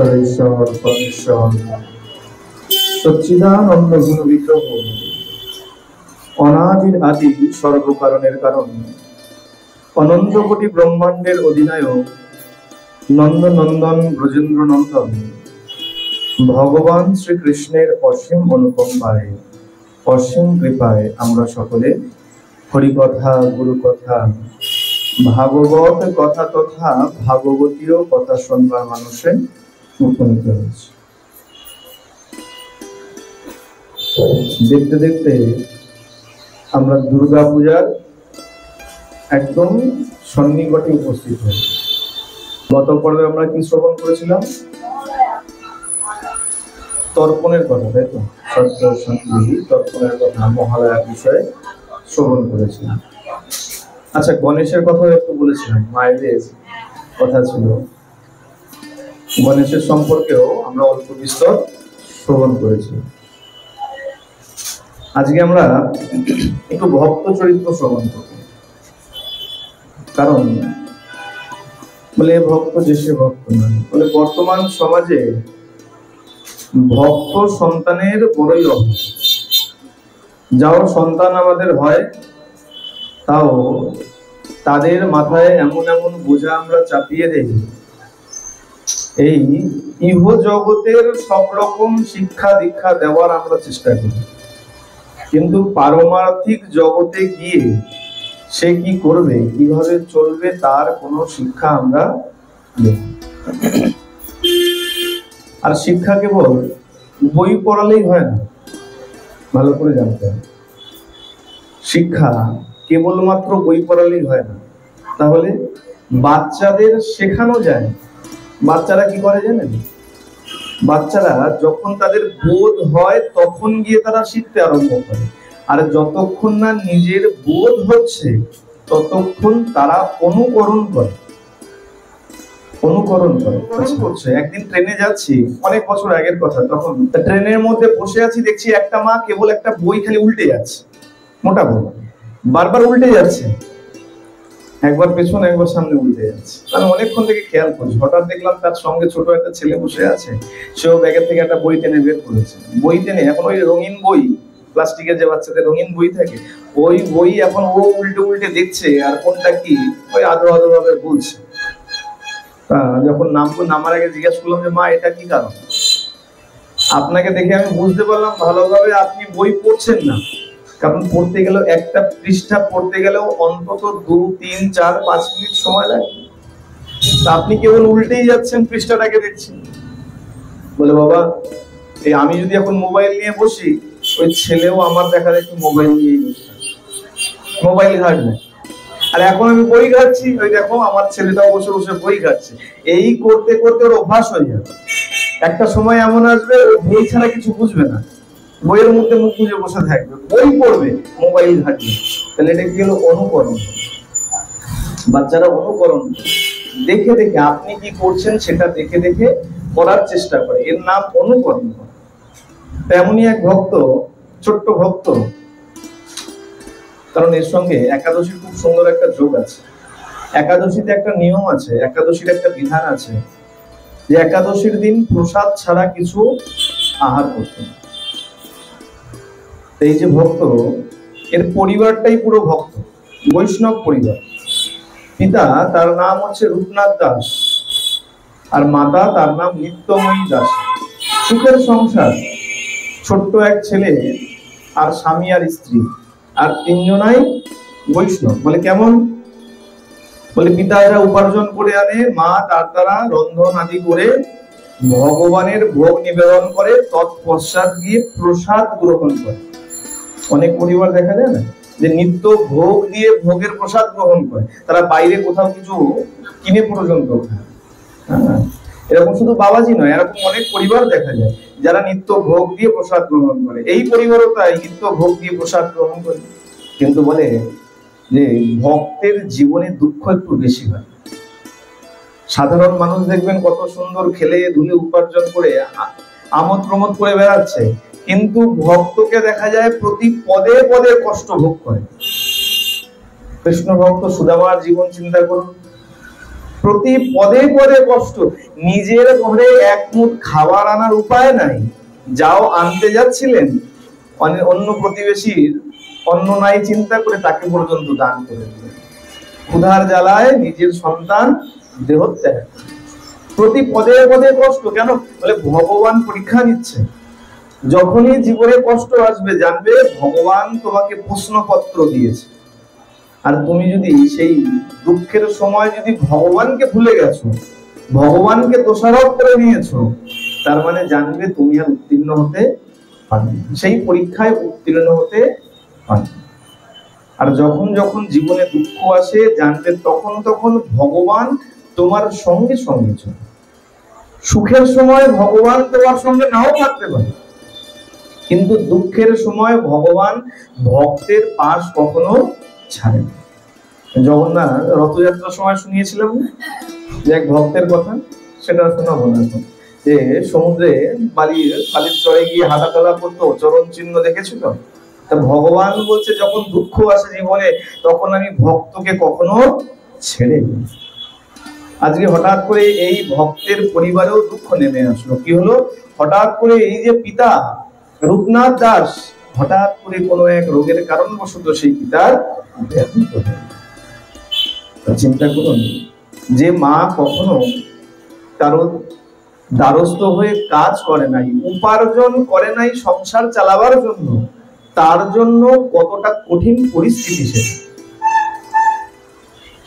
ঈশ্বরেশ্বর পরমেশ্বর সচ্চিদানন্দ গুণ বিগ্রহ অনাদির আদি সর্বকারণের কারণ অনন্ত কোটি ব্রহ্মাণ্ডের অধিনায়ক নন্দনন্দন ব্রজেন্দ্র নন্দন ভগবান শ্রীকৃষ্ণের অসীম অনুকম্পায় অসীম কৃপায় আমরা সকলে হরিকথা গুরুকথা ভাগবত কথা তথা ভাগবতীয় কথা শুনবার মানুষে উপনীত হয়েছে। দেখতে দেখতে আমরা দুর্গা পূজার একদম সন্নিকটে উপস্থিত হয়েছি। গত পর্বে আমরা কি শ্রবণ করেছিলাম? তর্পণের কথা, তাই তো? সত্য সঙ্গী তর্পণের কথা, মহালয়ার বিষয়ে শ্রবণ করেছিলাম। আচ্ছা, গণেশের কথাও একটু বলেছিলাম, মায়েদের কথা ছিল। গণেশের সম্পর্কেও আমরা অল্প বিস্তর শ্রবণ করেছি। আজকে আমরা একটু ভক্ত চরিত্র শ্রবণ করব, কারণ বলে ভক্ত যে সে ভক্ত নয়। বলে বর্তমান সমাজে ভক্ত সন্তানের বড়ই অভাব। যাও সন্তান আমাদের হয়, তাও তাদের মাথায় এমন এমন বোঝা আমরা চাপিয়ে দেই, এই ইহ জগতের সব রকম শিক্ষা দীক্ষা দেওয়ার আমরা চেষ্টা করি, কিন্তু পারমার্থিক জগতে গিয়ে সে কি করবে, কিভাবে চলবে, তার কোনো শিক্ষা আমরা দেব। আর শিক্ষা কেবল বই পড়ালেই হয় না, ভালো করে জানতে হবে। শিক্ষা কেবলমাত্র বই পড়ালেই হয় না, তাহলে বাচ্চাদের শেখানো যায়। বাচ্চারা কি করে জানেন? বাচ্চারা যখন তাদের বোধ হয় তখন গিয়ে তারা শিখতে আরম্ভ করে, আর যতক্ষণ না নিজের বোধ হচ্ছে ততক্ষণ তারা অনুকরণ করে। একদিন ট্রেনে যাচ্ছি, অনেক বছর আগের কথা, তখন ট্রেনের মধ্যে বসে আছি, দেখছি একটা মা কেবল একটা বই খালি উল্টে যাচ্ছে, মোটা বই বারবার উল্টে যাচ্ছে, একবার পেছনে একবার সামনে উল্টে যাচ্ছে। আমি অনেকক্ষণ থেকে খেয়াল করছি, হঠাৎ দেখলাম তার সঙ্গে ছোট একটা ছেলে বসে আছে, সেও ব্যাগের থেকে একটা বই টেনে বের করেছে। বই টেনে এখন ওই রঙিন বই, প্লাস্টিকের যে বাচ্চাদের রঙিন বই থাকে, ওই বই এখন ও উল্টে উল্টে দেখছে, আর কোনটা কি ওই আদো আদো ভাবে বলছে। যখন নামার আগে জিজ্ঞাসা করলাম যে মা এটা কি কারণ, আপনাকে দেখে আমি বুঝতে পারলাম ভালোভাবে আপনি বই পড়ছেন না, কারণ পড়তে গেলেও একটা পৃষ্ঠা পড়তে গেলেও অন্তত 2, 3, 4, 5 মিনিট সময় লাগে, আপনি কেবল উল্টেই যাচ্ছেন, পৃষ্ঠাটাকে দেখছেন। বলে বাবা, এই আমি যদি এখন মোবাইল নিয়ে বসি, ওই ছেলেও আমার দেখা দেখি মোবাইল নিয়েই বসে, মোবাইল ঘাটবে। আর এখন আমি বই ঘাটছি, ওই দেখো আমার ছেলেটাও বসে বসে বই ঘাটছে। এই করতে করতে ওর অভ্যাস হয়ে যাবে। একটা সময় এমন আসবে ও বই ছাড়া কিছু বুঝবে না, বইয়ের মধ্যে মুখ গুঁজে বসে থাকবে, বই পড়বে, মোবাইল ঘাটবে। তাহলে এটা কি হলো? অনুকরণ। বাচ্চারা অনুকরণ দেখে দেখে, আপনি কি করছেন সেটা দেখে দেখে করার চেষ্টা করে, এর নাম অনুকরণ। তেমনই এক ভক্ত, ছোট্ট ভক্ত, কারণ এর সঙ্গে একাদশীর খুব সুন্দর একটা যোগ আছে। একাদশীতে একটা নিয়ম আছে, একাদশীর একটা বিধান আছে, যে একাদশীর দিন প্রসাদ ছাড়া কিছু আহার করতে না। এই যে ভক্ত, এর পরিবারটাই পুরো ভক্ত, বৈষ্ণব পরিবার। পিতা তার নাম হচ্ছে রূপনাথ দাস, আর মাতা তার নাম নিত্যময়ী দাস। সুখের সংসার, ছোট্ট এক ছেলে আর স্বামী আর স্ত্রী, আর 3 জনাই বৈষ্ণব। বলে কেমন? বলে পিতা এরা উপার্জন করে আনে, মা তার দ্বারা রন্ধন আদি করে ভগবানের ভোগ নিবেদন করে, তৎপশ্চাৎ গিয়ে প্রসাদ গ্রহণ করে। অনেক পরিবার দেখা যায় না, যে নিত্য ভোগ দিয়ে ভোগের প্রসাদ গ্রহণ করে, তারা বাইরে কোথাও কিছু কিনে পর্যন্ত খায়। এরকম শুধু বাবাজি নয়, এরকম অনেক পরিবার দেখা যায় যারা নিত্য ভোগ দিয়ে প্রসাদ গ্রহণ করে। এই পরিবারও তাই, নিত্য ভোগ দিয়ে প্রসাদ গ্রহণ করে। কিন্তু বলে যে ভক্তের জীবনে দুঃখ একটু বেশি হয়। সাধারণ মানুষ দেখবেন কত সুন্দর খেলে ধুলে উপার্জন করে আমোদ প্রমোদ করে বেড়াচ্ছে, কিন্তু ভক্তকে দেখা যায় প্রতি পদে পদে কষ্ট ভোগ করে। কৃষ্ণ ভক্ত সুদামার জীবন চিন্তা করুন। প্রতি পদে পদে কষ্ট। নিজের ঘরে এক মুঠ খাবার আনার উপায় নাই, যাও আনতে যাচ্ছিলেন, অন্য প্রতিবেশীর অন্ন নাই চিন্তা করে তাকে পর্যন্ত দান করে দিলেন। ক্ষুধার জ্বালায় নিজের সন্তান দেহত্যাগ। প্রতি পদে পদে কষ্ট। কেন? বলে ভগবান পরীক্ষা নিচ্ছে। যখনই জীবনে কষ্ট আসবে জানবে ভগবান তোমাকে প্রশ্নপত্র দিয়েছে। আর তুমি যদি সেই দুঃখের সময় যদি ভগবানকে ভুলে গেছো, ভগবানকে দোষারোপ করে নিয়েছো, তার মানে জানবে তুমি আর উত্তীর্ণ হতে পারবে, সেই পরীক্ষায় উত্তীর্ণ হতে পারবে। আর যখন যখন জীবনে দুঃখ আসে জানবে তখন তখন ভগবান তোমার সঙ্গে সঙ্গে চলে। সুখের সময় ভগবান তোমার সঙ্গে নাও থাকতে পারে, কিন্তু দুঃখের সময় ভগবান ভক্তের পাশ কখনো ছাড়ে না। জগন্নাথ রথযাত্রার সময় শুনিয়েছিলাম যে এক ভক্তের কথা, সেটা শোনাবো না এখন। যে সমুদ্রে বালির চরে গিয়ে হাঁটাচলা করতো, চরণ চিহ্ন দেখেছিল। তা ভগবান বলছে যখন দুঃখ আসে জীবনে তখন আমি ভক্তকে কখনো ছেড়ে দিই। আজকে হঠাৎ করে এই ভক্তের পরিবারেও দুঃখ নেমে আসলো। কি হলো? হঠাৎ করে এই যে পিতা রূপনাথ দাস হঠাৎ করে কোনো এক রোগের কারণবশত সেই পিতার ব্যাধিত হয়ে। চিন্তা করুন, যে মা কখনো কারো দ্বারস্থ হয়ে কাজ করে নাই, উপার্জন করে নাই সংসার চালাবার জন্য, তার জন্য কতটা কঠিন পরিস্থিতি সেটা।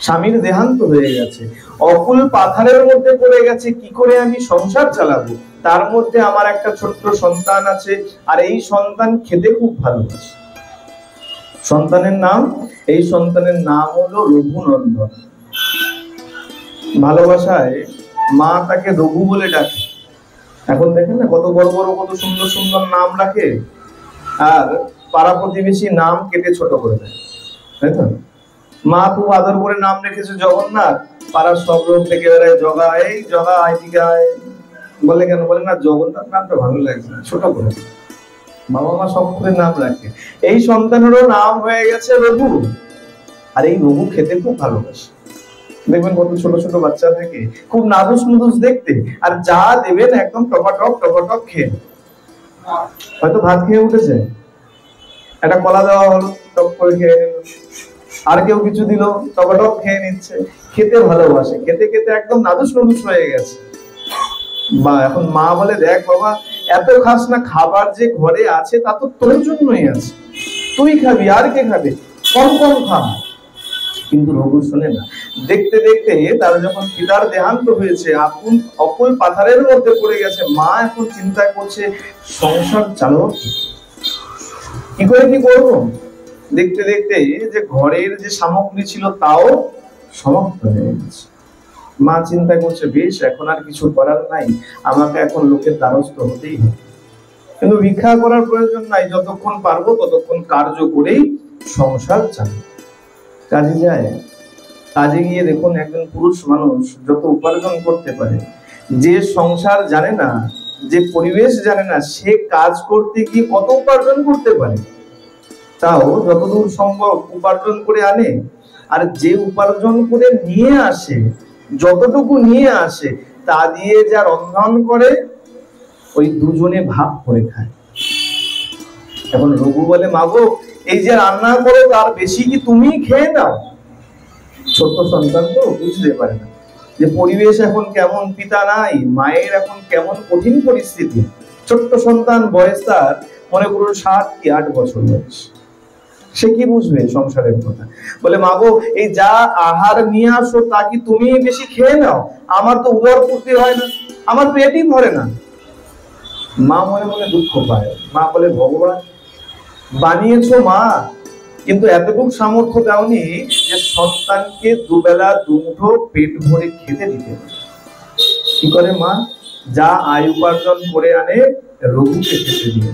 স্বামীর দেহান্ত হয়ে গেছে, অকুল পাথারের মধ্যে পড়ে গেছে, কি করে আমি সংসার চালাবো? তার মধ্যে আমার একটা ছোট্ট সন্তান আছে, আর এই সন্তান খেতে খুব ভালোবাসে। সন্তানের নাম হলো রঘুনন্দন। ভালোবাসায় মা তাকে রঘু বলে ডাকে। এখন দেখেন না কত বড় বড় কত সুন্দর সুন্দর নাম রাখে, আর পাড়া প্রতিবেশী নাম কেটে ছোট করে দেয়, তাই তো? মা খুব আদর করে নাম রেখেছে জগন্নাথ, পাড়ার সব লোক থেকে বেড়ায় জগা, এই জগা আইটিকায় বলে। কেন বলে? না জগন্নাথ নামটা ভালো লাগছে, ছোট করে। বাবা মা সব করে নাম রাখে। এই সন্তানেরও নাম হয়ে গেছে রঘু, আর এই রঘু খেতে খুব ভালোবাসে। দেখবেন কত ছোট ছোট বাচ্চা থাকে, খুব নাদুস নুদুস দেখতে, আর যা দেবেন একদম টপাটপ খেয়ে। হয়তো ভাত খেয়ে উঠেছে, একটা কলা দেওয়া হলো, টপ করে খেয়ে নিল, আর কেউ কিছু দিল, টপাটপ খেয়ে নিচ্ছে। খেতে ভালোবাসে, খেতে খেতে একদম নাদুস নুদুস হয়ে গেছে। বা এখন মা বলে, দেখ বাবা এত খাস না, খাবার যে ঘরে আছে তা তো তোর জন্যই আছে, তুই খাবি, আর কে খাবে, কম কম খা। কিন্তু রঘু শোনে না। দেখতে দেখতে তার যখন পিতার দেহান্ত হয়েছে, অকুল পাথারের মধ্যে পড়ে গেছে, মা এখন চিন্তা করছে সংসার চালাবো কি করে, কি করবো। দেখতে দেখতে যে ঘরের যে সামগ্রী ছিল তাও সমাপ্ত হয়ে গেছে। মা চিন্তা করছে, বেশ এখন আর কিছু করার নাই, আমাকে এখন লোকের দ্বারস্থ হতেই হবে। কিন্তু ভিক্ষা করার প্রয়োজন নাই, যতক্ষণ পারবো ততক্ষণ কার্য করেই সংসার চালাবো। কাজে যায়, কাজে গিয়ে দেখুন একজন পুরুষ মানুষ যত উপার্জন করতে পারে, যে সংসার জানে না, যে পরিবেশ জানে না, সে কাজ করতে গিয়ে কত উপার্জন করতে পারে, তাও যতদূর সম্ভব উপার্জন করে আনে। আর যে উপার্জন করে নিয়ে আসে, যতটুকু নিয়ে আসে তা দিয়ে যা রন্ধন করে ওই দুজনে ভাগ করে খায়। এখন রঘু বলে, মাগো এই যে রান্না করো তার বেশি কি তুমি খেয়ে নাও? ছোট সন্তান তো বুঝতে পারে না যে পরিবেশ এখন কেমন, পিতা নাই, মায়ের এখন কেমন কঠিন পরিস্থিতি। ছোট্ট সন্তান, বয়স তার মনে করুন 7 কি 8 বছর বয়স, সে কি বুঝবে সংসারের কথা? বলে, মাগো এই যা আহার নিয়ে আসো তা কি তুমি বেশি খেয়ে নাও? আমার তো উদর পূর্তি হয় না, আমার পেটই ভরে না। মা মনে মনে দুঃখ পায়। মা বলে, ভগবান বানিয়েছো মা, কিন্তু এতটুকু সামর্থ্য দাওনি যে সন্তানকে দুবেলা দুমুঠো পেট ভরে খেতে দিতে। কি করে মা? যা আয় উপার্জন করে আনে রঘুকে খেতে দিয়ে,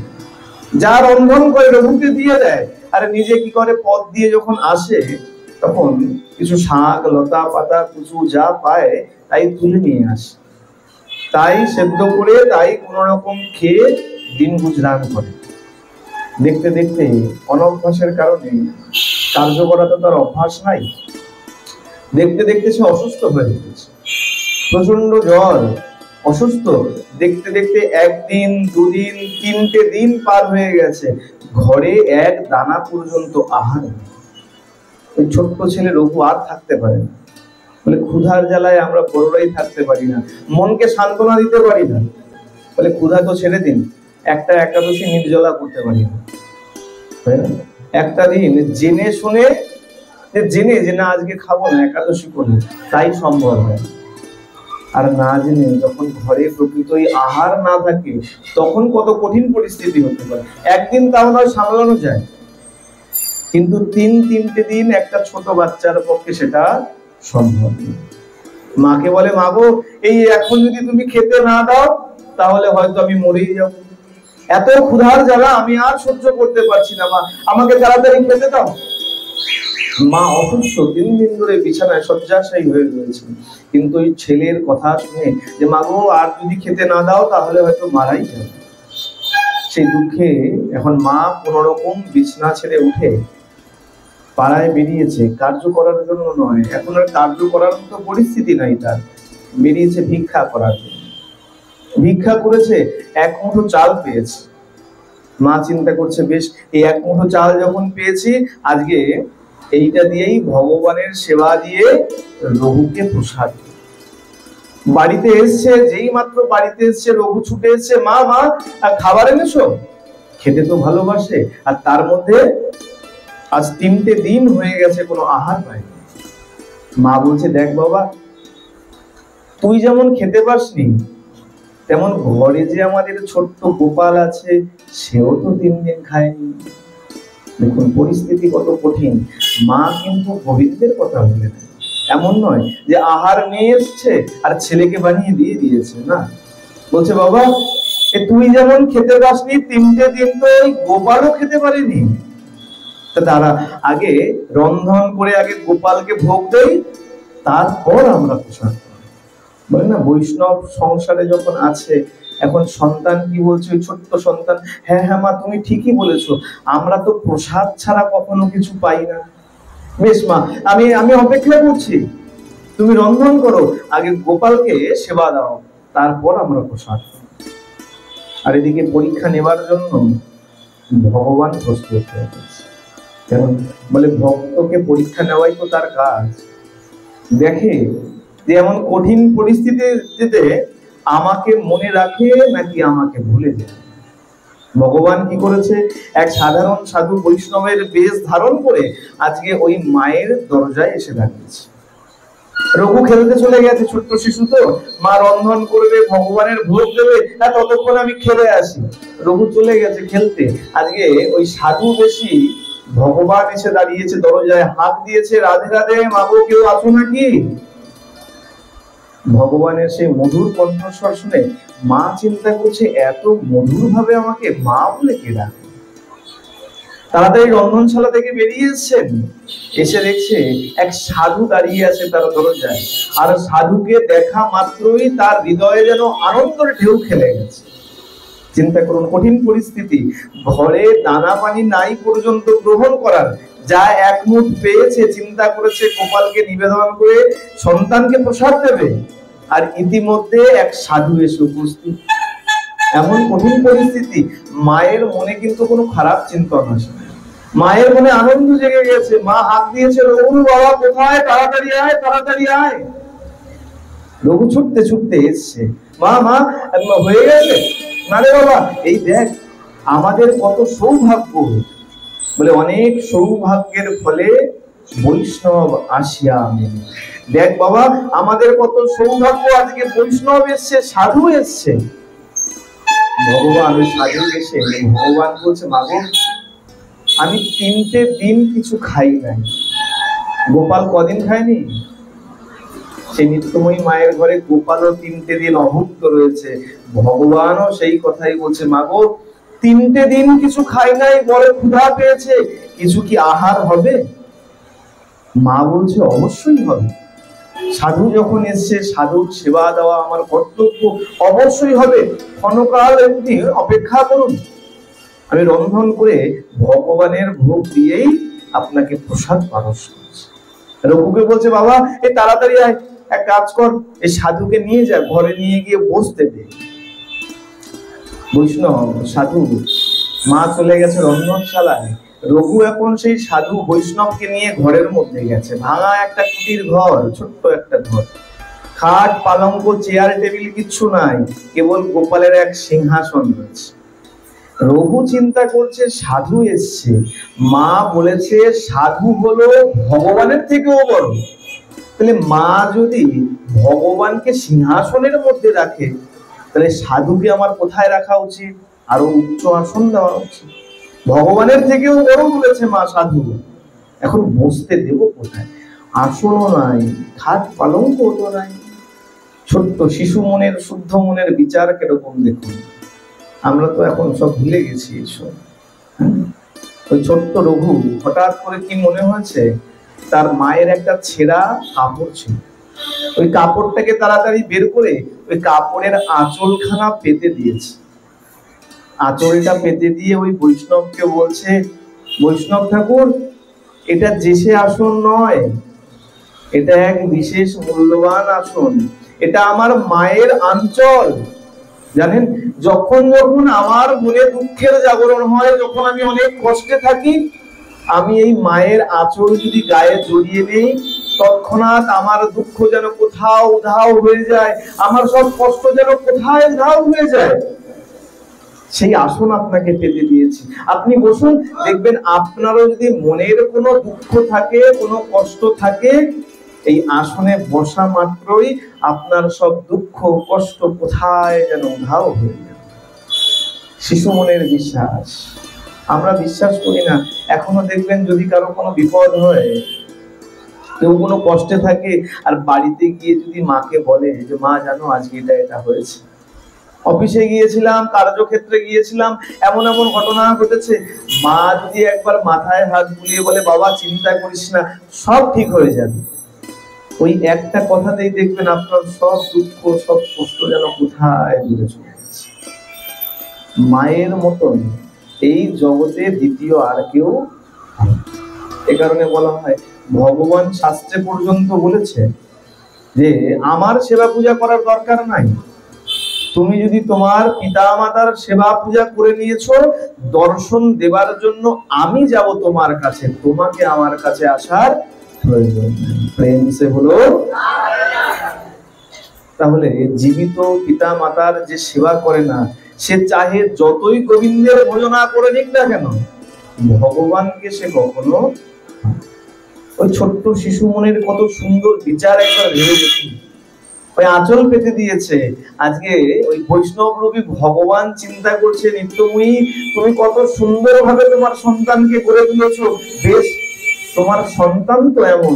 যা রন্ধন করে রঘুকে দিয়ে দেয়, আর নিজে কি করে পথ দিয়ে যখন আসে তখন কিছু শাক লতা পাতা কুচু যা পায় তাই তুলে নিয়ে আসে, তাই সেদ্ধ করে, তাই কোন রকম খেয়ে দিন গুজরান করে। দেখতে দেখতে অনভ্যাসের কারণে কার্য করাতে তার অভ্যাস নাই। দেখতে দেখতে সে অসুস্থ হয়ে পড়েছে, প্রচন্ড জ্বর, অসুস্থ। দেখতে দেখতে একদিন, দুদিন, 3টে দিন পার হয়ে গেছে, ঘরে এক দানা পর্যন্ত আহার নেই। ওই ছোট্ট ছেলে রঘু আর থাকতে পারে না, বলে ক্ষুধার জ্বালায় আমরা বড়রাই থাকতে পারি না, মনকে সান্ত্বনা দিতে পারি না। বলে ক্ষুধা তো ছেড়ে দিন, একটা একাদশী নির্জলা করতে পারি না। একটা দিন জেনে শুনে, জেনে যে না আজকে খাবো না, একাদশী করবো, তাই সম্ভব হয়। আর না জেনে যখন ঘরে প্রকৃতই আহার না থাকে, তখন কত কঠিন পরিস্থিতি হতে পারে। একদিন তাও নয় সামলানো যায়, কিন্তু 3-3টে দিন একটা ছোট বাচ্চার পক্ষে সেটা সম্ভব। মাকে বলে, মা গো, এই এখন যদি তুমি খেতে না দাও তাহলে হয়তো আমি মরেই যাব, এত ক্ষুধার জ্বালা আমি আর সহ্য করতে পারছি না, মা আমাকে তাড়াতাড়ি খেতে দাও। মা অসুস্থ, 3 দিন ধরে বিছানায় শয্যাশায়ী হয়ে রয়েছে, কিন্তু ওই ছেলের কথা শুনে যে মা গো আর যদি খেতে না দাও তাহলে হয়তো মারাই যাবে, সেই দুঃখে এখন মা কোন রকম বিছানা ছেড়ে উঠে পাড়ায় বেরিয়েছে, কার্য করার জন্য নয়, এখন আর কার্য করার মতো পরিস্থিতি নাই তার, বেরিয়েছে ভিক্ষা করার জন্য। ভিক্ষা করেছে, 1 মুঠো চাল পেয়েছে। মা চিন্তা করছে, বেশ এই 1 মুঠো চাল যখন পেয়েছি, আজকে এইটা দিয়েই ভগবানের সেবা দিয়ে রঘুকে প্রসাদ। বাড়িতে এসছে, যেই মাত্র বাড়িতে এসছে রঘু ছুটে এসছে, মা মা খাবার এনেছো? খেতে তো ভালোবাসে, আর তার মধ্যে আজ 3টে দিন হয়ে গেছে কোনো আহার পায়নি। মা বলছে, দেখ বাবা, তুই যেমন খেতে পাসনি, তেমন ঘরে যে আমাদের ছোট্ট গোপাল আছে, সেও তো 3 দিন খায়নি। দেখুন পরিস্থিতি কত কঠিন। মা কিন্তু গোবিন্দের কথা বলে না, এমন নয় যে আহার নিয়ে এসছে আর ছেলেকে বানিয়ে দিয়ে দিয়েছে, না, বলছে বাবা তুই যেমন খেতে পাসনি, 3টে দিন তো ওই গোপালও খেতে পারেনি, তারা আগে রন্ধন করে আগে গোপালকে ভোগ দেই, তারপর আমরা প্রসাদ। বলে না, বৈষ্ণব সংসারে যখন আছে, এখন সন্তান কি বলছে, ওই ছোট্ট সন্তান, হ্যাঁ হ্যাঁ মা তুমি ঠিকই বলেছো, আমরা তো প্রসাদ ছাড়া কখনো কিছু পাই না। বেশ মা, আমি অপেক্ষা করছি, তুমি রন্ধন করো, আগে গোপালকে সেবা দাও, তারপর আমরা প্রসাদ। আর এদিকে পরীক্ষা নেবার জন্য ভগবান প্রস্তুত হয়ে গেছে। কেন? বলে ভক্তকে পরীক্ষা নেওয়াই তো তার কাজ। দেখে যে এমন কঠিন পরিস্থিতিতে আমাকে মনে রাখে নাকি আমাকে ভুলে যায়। ভগবান কি করেছে, এক সাধারণ সাধু বৈষ্ণবের বেশ ধারণ করে আজকে ওই মায়ের দরজায় এসে দাঁড়িয়েছে। রঘু খেলতে চলে গেছে, ছোট্ট শিশু তো, মা রন্ধন করবে, ভগবানের ভোগ দেবে, ততক্ষণ আমি খেলে আসি। রঘু চলে গেছে খেলতে। আজকে ওই সাধু বেশি ভগবান এসে দাঁড়িয়েছে দরজায়, হাত দিয়েছে, রাধে রাধে মাগো, কেউ আছো নাকি? ভগবানের সেই মধুর কণ্ঠস্বর শুনে মা চিন্তা করছে, এত মধুর ভাবে আমাকে মা বলে কে ডাকে। তাড়াতাড়ি রন্ধনশালা থেকে বেরিয়ে এসেছেন, এসে দেখছে এক সাধু দাঁড়িয়ে আছে তার দরজায়, আর সাধুকে দেখা মাত্রই তার হৃদয়ে যেন আনন্দের ঢেউ খেলে গেছে। চিন্তা করুন, কঠিন পরিস্থিতি, ঘরে দানা পানি নাই পর্যন্ত গ্রহণ করার, যা 1 মুঠ পেয়েছে, চিন্তা করেছে গোপালকে নিবেদন করে সন্তানকে প্রসাদ দেবে, আর ইতিমধ্যে এক সাধু এসে উপস্থিত। এমন কঠিন পরিস্থিতি, মায়ের মনে কিন্তু কোনো খারাপ চিন্তন আসে না, মায়ের মনে আনন্দ জেগে গেছে। মা হাত দিয়েছে, রঘু বাবা কোথায়, তাড়াতাড়ি আয়, তাড়াতাড়ি আয়। রঘু ছুটতে ছুটতে এসছে, মা মা হয়ে গেছে? না রে বাবা, এই দেখ আমাদের কত সৌভাগ্য। বলে অনেক সৌভাগ্যের ফলে বৈষ্ণব আসিয়া আমি। দেখ বাবা, আমাদের কত সৌভাগ্য, আজকে বৈষ্ণব এসছে, সাধু এসছে। ভগবান ওই সাধু এসে ভগবান বলছে, মাগো আমি 3টে দিন কিছু খাই নাই। গোপাল কদিন খায়নি? সেই নিত্যময়ী মায়ের ঘরে গোপালও 3টে দিন অভুক্ত রয়েছে। ভগবানও সেই কথাই বলছে, মাগো 3টে দিন কিছু খাই নাই, বড় ক্ষুধা পেয়েছে, কিছু কি আহার হবে? মা বলছে, অবশ্যই হবে। সাধু যখন এসছে, সাধুর সেবা দেওয়া আমার কর্তব্য, অবশ্যই হবে। ক্ষণকাল এমনি অপেক্ষা করুন, আমি রন্ধন করে ভগবানের ভোগ দিয়েই আপনাকে প্রসাদ পারস করছি। রঘুকে বলছে, বাবা এই তাড়াতাড়ি আয়, এক কাজ কর, এই সাধুকে নিয়ে যা, ঘরে নিয়ে গিয়ে বসতে দে। বৈষ্ণব সাধু, মা চলে গেছে রন্ধনশালায়, রঘু এখন সেই সাধু বৈষ্ণবকে নিয়ে ঘরের মধ্যে গেছে। ভাঙা একটা কুটির ঘর, ছোট্ট একটা ঘর, খাট পালঙ্ক চেয়ার টেবিল কিচ্ছু নাই, কেবল গোপালের এক সিংহাসন রয়েছে। রঘু চিন্তা করছে সাধু এসছে, মা বলেছে সাধু হলো ভগবানের থেকেও বড়, তাহলে মা যদি ভগবানকে সিংহাসনের মধ্যে রাখে, তাহলে সাধুকে আমার কোথায় রাখা উচিত? আরো উচ্চ আসন দেওয়া উচিত। ভগবানের থেকেও বড় বলেছে মা সাধু, এখন বসতে দেব কোথায়? আসনও নাই, খাট পালঙ্কও তো নাই। ছোট্ট শিশু মনের, শুদ্ধ মনের বিচার কিরকম দেখুন। আমরা তো এখন সব ভুলে গেছি এইসব। ওই ছোট্ট রঘু হঠাৎ করে কি মনে হয়েছে, তার মায়ের একটা ছেঁড়া কাপড় ছিল, ওই কাপড়টাকে তাড়াতাড়ি বের করে ওই কাপড়ের আঁচলখানা পেতে দিয়েছে। আঁচলটা পেতে দিয়ে ওই বৈষ্ণবকে বলছে, বৈষ্ণব ঠাকুর, এটা যেসে আসন নয়, এটা এক বিশেষ মূল্যবান আসন, এটা আমার মায়ের আঁচল। জানেন, যখন যখন আমার মনে দুঃখের জাগরণ হয়, যখন আমি অনেক কষ্টে থাকি, আমি এই মায়ের আঁচল যদি গায়ে জড়িয়ে নেই, তৎক্ষণাৎ আমার দুঃখ যেন কোথাও উধাও হয়ে যায়, আমার সব কষ্ট যেন কোথায় উধাও হয়ে যায়। সেই আসন আপনাকে পেতে দিয়েছি, আপনি বসুন, দেখবেন আপনারও যদি মনের কোনো দুঃখ থাকে, কোনো কষ্ট থাকে, এই আসনে বসা মাত্রই আপনার সব দুঃখ কষ্ট কোথায় যেন উধাও হয়ে যায়। শিশু মনের বিশ্বাস, আমরা বিশ্বাস করি না। এখনো দেখবেন যদি কারো কোনো বিপদ হয়, কেউ কোনো কষ্টে থাকে, আর বাড়িতে গিয়ে যদি মাকে বলে যে মা জানো আজকে এটা এটা হয়েছে, অফিসে গিয়েছিলাম, কার্যক্ষেত্রে গিয়েছিলাম, এমন এমন ঘটনা ঘটেছে, মা যদি একবার মাথায় হাত বুলিয়ে বলে বাবা চিন্তা করিস না, সব ঠিক হয়ে যাবে, ওই একটা কথাতেই দেখবেন আপনার সব দুঃখ সব কষ্ট যেন কোথায় দূরে চলে যাচ্ছে। মায়ের মতন এই জগতে দ্বিতীয় আর কেউ। এ কারণে বলা হয়, ভগবান শাস্ত্রে পর্যন্ত বলেছে যে আমার সেবা পূজা করার দরকার নাই, তুমি যদি তোমার পিতা মাতার সেবা পূজা করে নিয়েছো, দর্শন দেবার জন্য আমি যাব তোমার কাছে, তোমাকে আমার কাছে আসার প্রয়োজন নেই। প্রেম সে হলো। তাহলে জীবিত পিতা মাতার যে সেবা করে না, সে চাহে যতই গোবিন্দের ভজনা করে নিক না কেন, ভগবানকে সে কখনো। ওই ছোট্ট শিশু মনের কত সুন্দর বিচার একবার ভেবে দেখুন। ওই আঁচল পেতে দিয়েছে, আজকে ওই বৈষ্ণব রূপী ভগবান চিন্তা করছে নিত্যময়ী, তুমি কত সুন্দর ভাবে তোমার সন্তানকে গড়ে তুলেছো, বেশ তোমার সন্তান তো এমন,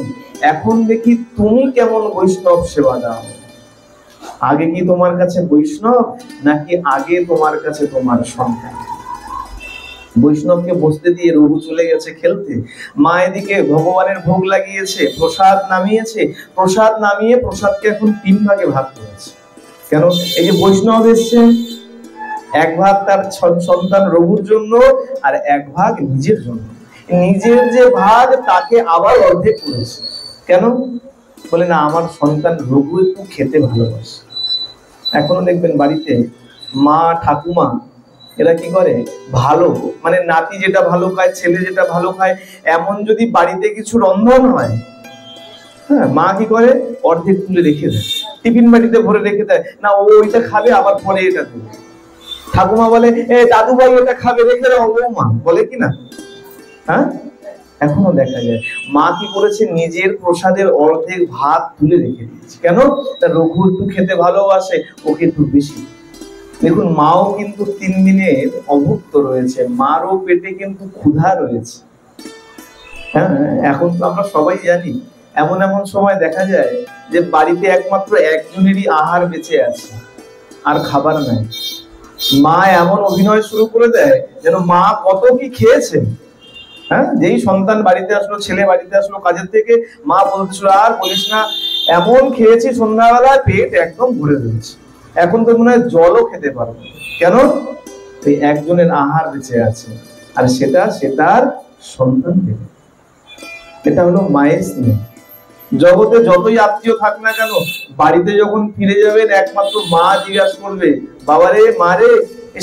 এখন দেখি তুমি কেমন বৈষ্ণব সেবা দাও। আগে কি তোমার কাছে বৈষ্ণব, নাকি আগে তোমার কাছে তোমার সন্তান? বৈষ্ণবকে বসতে দিয়ে রঘু চলে গেছে খেলতে, মা এদিকে ভগবানের ভোগ লাগিয়েছে, প্রসাদ নামিয়েছে, প্রসাদ নামিয়ে প্রসাদকে এখন 3 ভাগে ভাগ করেছে। কেন? এই যে বৈষ্ণব এসছে, এক ভাগ তার সন্তান রঘুর জন্য, আর এক ভাগ নিজের জন্য। নিজের যে ভাগ তাকে আবার অর্ধেক করেছে। কেন? বলে না আমার সন্তান রঘু একটু খেতে ভালোবাসে। এখনো দেখবেন বাড়িতে মা ঠাকুমা এরা কি করে, ভালো মানে নাতি যেটা ভালো খায়, ছেলে যেটা ভালো খায়, এমন যদি বাড়িতে কিছু রন্ধন হয়, হ্যাঁ, মা কি করে অর্ধেক তুলে রেখে দেয়, টিফিন বাটিতে ভরে রেখে দেয়, না ও ওইটা খাবে আবার পরে এটা দেবে। ঠাকুমা বলে দাদু ভাই ওটা খাবে, রেখে দাও। ও মা বলে কিনা, হ্যাঁ, এখনো দেখা যায় মা কি করেছে, নিজের প্রসাদের অর্ধেক ভাত তুলে রেখে দিয়েছে। কেন? রঘু একটু খেতে ভালোবাসে, ওকে একটু বেশি। দেখুন, মাও কিন্তু 3 দিনের অভুক্ত রয়েছে, মারও পেটে কিন্তু ক্ষুধা রয়েছে। হ্যাঁ, এখন তো আমরা সবাই জানি, এমন এমন সময় দেখা যায় যে বাড়িতে একমাত্র একজনেরই আহার বেঁচে আছে, আর খাবার নাই। মা এমন অভিনয় শুরু করে দেয় যেন মা কত কি খেয়েছে। হ্যাঁ, যেই সন্তান বাড়িতে আসলো, ছেলে বাড়িতে আসলো কাজের থেকে, মা বলছিল আর বলিস না, এমন খেয়েছি সন্ধ্যাবেলায়, পেট একদম ভরে রয়েছে, এখন তো মনে হয় জলও খেতে পারবো। কেন? এই একজনের আহার বেঁচে আছে, আর সেটা তার সন্তান থেকে। এটা হলো মায়ের স্নেহ। জগতে যতই আত্মীয় থাক না কেন, বাড়িতে যখন ফিরে যাবেন একমাত্র মা জিজ্ঞাসা করবে, বাবারে মারে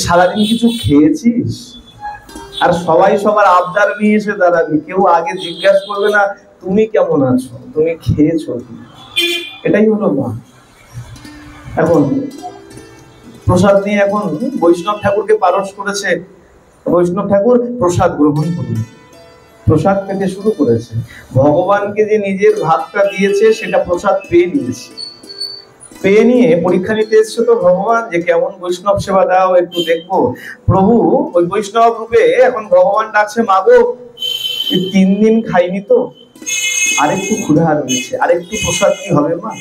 সারাদিন কিছু খেয়েছিস? আর সবাই সবার আবদার নিয়ে এসে দাঁড়াবে, কেউ আগে জিজ্ঞাসা করবে না তুমি কেমন আছো, তুমি খেয়েছো? এটাই হলো মা। এখন প্রসাদ নিয়ে এখন বৈষ্ণব ঠাকুরকে পারস করেছে, বৈষ্ণব ঠাকুর প্রসাদ গ্রহণ করুন, প্রসাদ পেতে শুরু করেছে। ভগবানকে যে নিজের ভাগটা দিয়েছে সেটা প্রসাদ পেয়ে নিয়েছে। পেয়ে নিয়ে পরীক্ষা নিতে এসছে তো ভগবান, যে কেমন বৈষ্ণব সেবা দাও একটু দেখবো। প্রভু ওই বৈষ্ণব রূপে এখন ভগবান ডাকছে, মাগো 3 দিন খাইনি তো, আরেকটু ক্ষুধা রয়েছে, আরেকটু প্রসাদ কি হবে মা?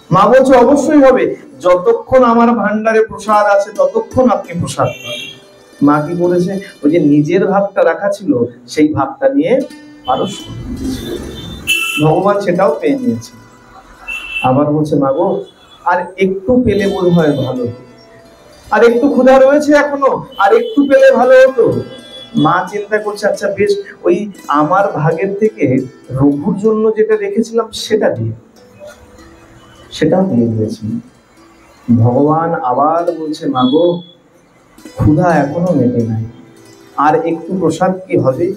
মা বলছে অবশ্যই হবে, যতক্ষণ আমার ভান্ডারে প্রসাদ আছে ততক্ষণ আপনি প্রসাদ পাবেন। মা কি করেছে, ওই যে নিজের ভাগটা রাখা ছিল সেই ভাগটা নিয়ে পারস ভগবান সেটাও পেয়ে নিয়েছে। আবার বলছে মাগো আর একটু পেলে বোধ হয় ভালো, আর একটু ক্ষুধা রয়েছে এখনো, আর একটু পেলে ভালো হতো। মা চিন্তা করছে আচ্ছা বেশ, ওই আমার ভাগের থেকে রঘুর জন্য যেটা রেখেছিলাম সেটাও দিয়ে দিয়েছি। ভগবান আবার বলছে মাগো ক্ষুধা এখনো মেটে নাই, আর একটু প্রসাদ কি হবে?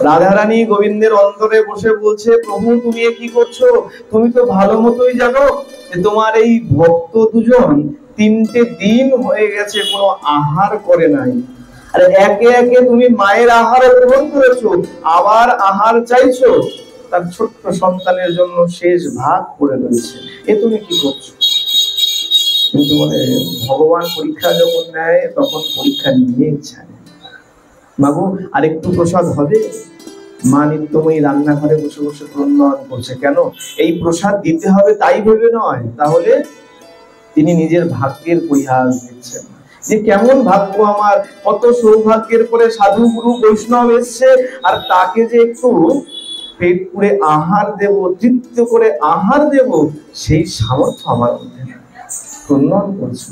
রাধারানী গোবিন্দের অন্তরে বসে বলছে, প্রভু তুমি কি করছো? তুমি তো ভালো মতোই জানো যে তোমার এই ভক্ত দুজন 3টে দিন হয়ে গেছে কোনো আহার করে নাই, আর একে একে তুমি মায়ের আহার গ্রহণ করেছো, আবার আহার চাইছো, তার ছোট্ট সন্তানের জন্য শেষ ভাগ করে রয়েছে, এ তুমি কি করছো? কিন্তু বলে ভগবান পরীক্ষা যখন নেয় তখন পরীক্ষা নিয়েই ছাড়ে। মাগো আর একটু প্রসাদ হবে? মা নিত্যময়ী রান্নাঘরে বসে বসে ক্রন্দন করছে, কেন? এই প্রসাদ দিতে হবে তাই ভেবে নয়, তাহলে তিনি নিজের ভাগ্যের পরিহাস দিচ্ছেন, যে কেমন ভাগ্য আমার, কত সৌভাগ্যের পরে সাধু গুরু বৈষ্ণব এসছে, আর তাকে যে একটু পেট পুরে আহার দেব, তৃপ্ত করে আহার দেব, সেই সামর্থ্য আমার মধ্যে ক্রন্দন করছে।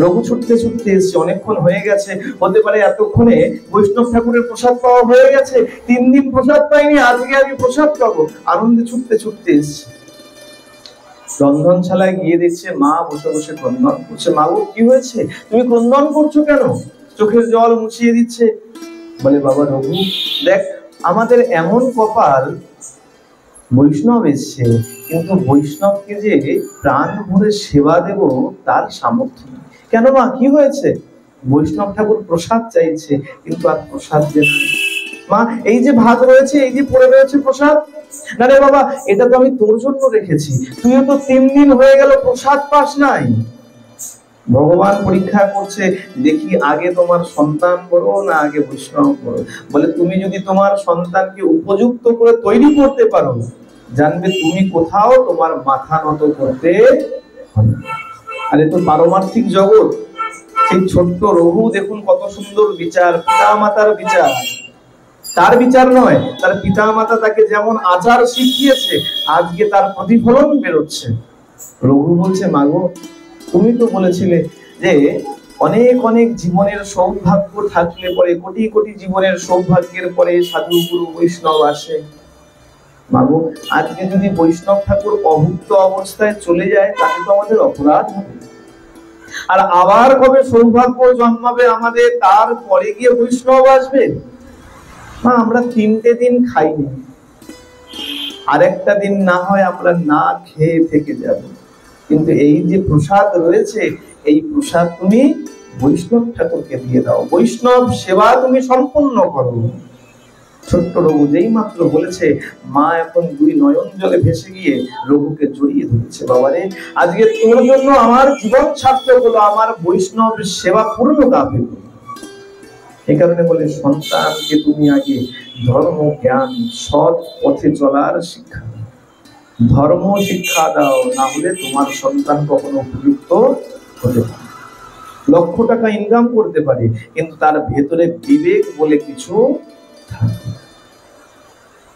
রঘু ছুটতে ছুটতে এসছে, অনেকক্ষণ হয়ে গেছে, হতে পারে এতক্ষণে বৈষ্ণব ঠাকুরের প্রসাদ পাওয়া হয়ে গেছে, 3 দিন প্রসাদ পাইনি, আজকে আমি প্রসাদ পাবো, আনন্দে ছুটতে ছুটতে এসছে। রন্ধনশালায় গিয়ে দেখছে মা বসে বসে ক্রন্দন করছে। মা গো কি হয়েছে, তুমি ক্রন্দন করছো কেন? চোখের জল মুছিয়ে দিচ্ছে। বলে বাবা রঘু দেখ, আমাদের এমন কপাল, বৈষ্ণব এসছে, কিন্তু বৈষ্ণবকে যে প্রাণ ভরে সেবা দেব তার সামর্থ্য নেই। কেন মা কি হয়েছে? বৈষ্ণব ঠাকুর প্রসাদ চাইছে, কিন্তু আর প্রসাদ দেবে মা, এই যে ভাগ রয়েছে, এই যে পড়ে রয়েছে প্রসাদ, না রে বাবা এটা তো আমি তোর জন্য রেখেছি, তুইও তো 3 দিন হয়ে গেল প্রসাদ পাস নাই। ভগবান পরীক্ষা করছে, দেখি আগে তোমার সন্তান বড় না আগে বৈষ্ণব বড়। বলে তুমি যদি তোমার সন্তানকে উপযুক্ত করে তৈরি করতে পারো, জানবে তুমি কোথাও তোমার মাথা নত করতে হবে। আরে তো পারমার্থিক জগৎ, সেই ছোট্ট রঘু দেখুন কত সুন্দর বিচার, পিতা মাতার বিচার, তার বিচার নয়, তার পিতা মাতা তাকে যেমন আচার শিখিয়েছে আজকে তার প্রতিফলন বেরোচ্ছে। রঘু বলছে মাগো তুমি তো বলেছিলে যে অনেক অনেক জীবনের সৌভাগ্য থাকলে পরে, কোটি কোটি জীবনের সৌভাগ্যের পরে সাধু গুরু বৈষ্ণব আসে। মাগো আজকে যদি বৈষ্ণব ঠাকুর অভুক্ত অবস্থায় চলে যায় তাতে তো আমাদের অপরাধ হবে, আর আবার কবে সৌভাগ্য জন্মাবে আমাদের, তারপরে গিয়ে বৈষ্ণব আসবে। মা আমরা 3টে দিন খাইনি, আরেকটা দিন না হয় আমরা না খেয়ে থেকে যাব, কিন্তু এই যে প্রসাদ রয়েছে এই প্রসাদ তুমি বৈষ্ণব ঠাকুরকে দিয়ে দাও, বৈষ্ণব সেবা তুমি সম্পূর্ণ করো। ছোট্ট রঘু যেই মাত্র বলেছে, মা এখন 2 নয়ন জলে ভেসে গিয়ে রঘুকে জড়িয়ে ধরেছে। বাবারে আজকে তোর জন্য আমার জীবন সার্থক হলো, আমার বৈষ্ণব সেবা পূর্ণতা পেল। এই কারণে বলে সন্তানকে তুমি আগে ধর্ম জ্ঞান সৎ পথে চলার শিক্ষা, ধর্ম শিক্ষা দাও, না হলে তোমার সন্তান কখনো উপযুক্ত হতে পারে। লক্ষ টাকা ইনকাম করতে পারে, কিন্তু তার ভেতরে বিবেক বলে কিছু থাকে।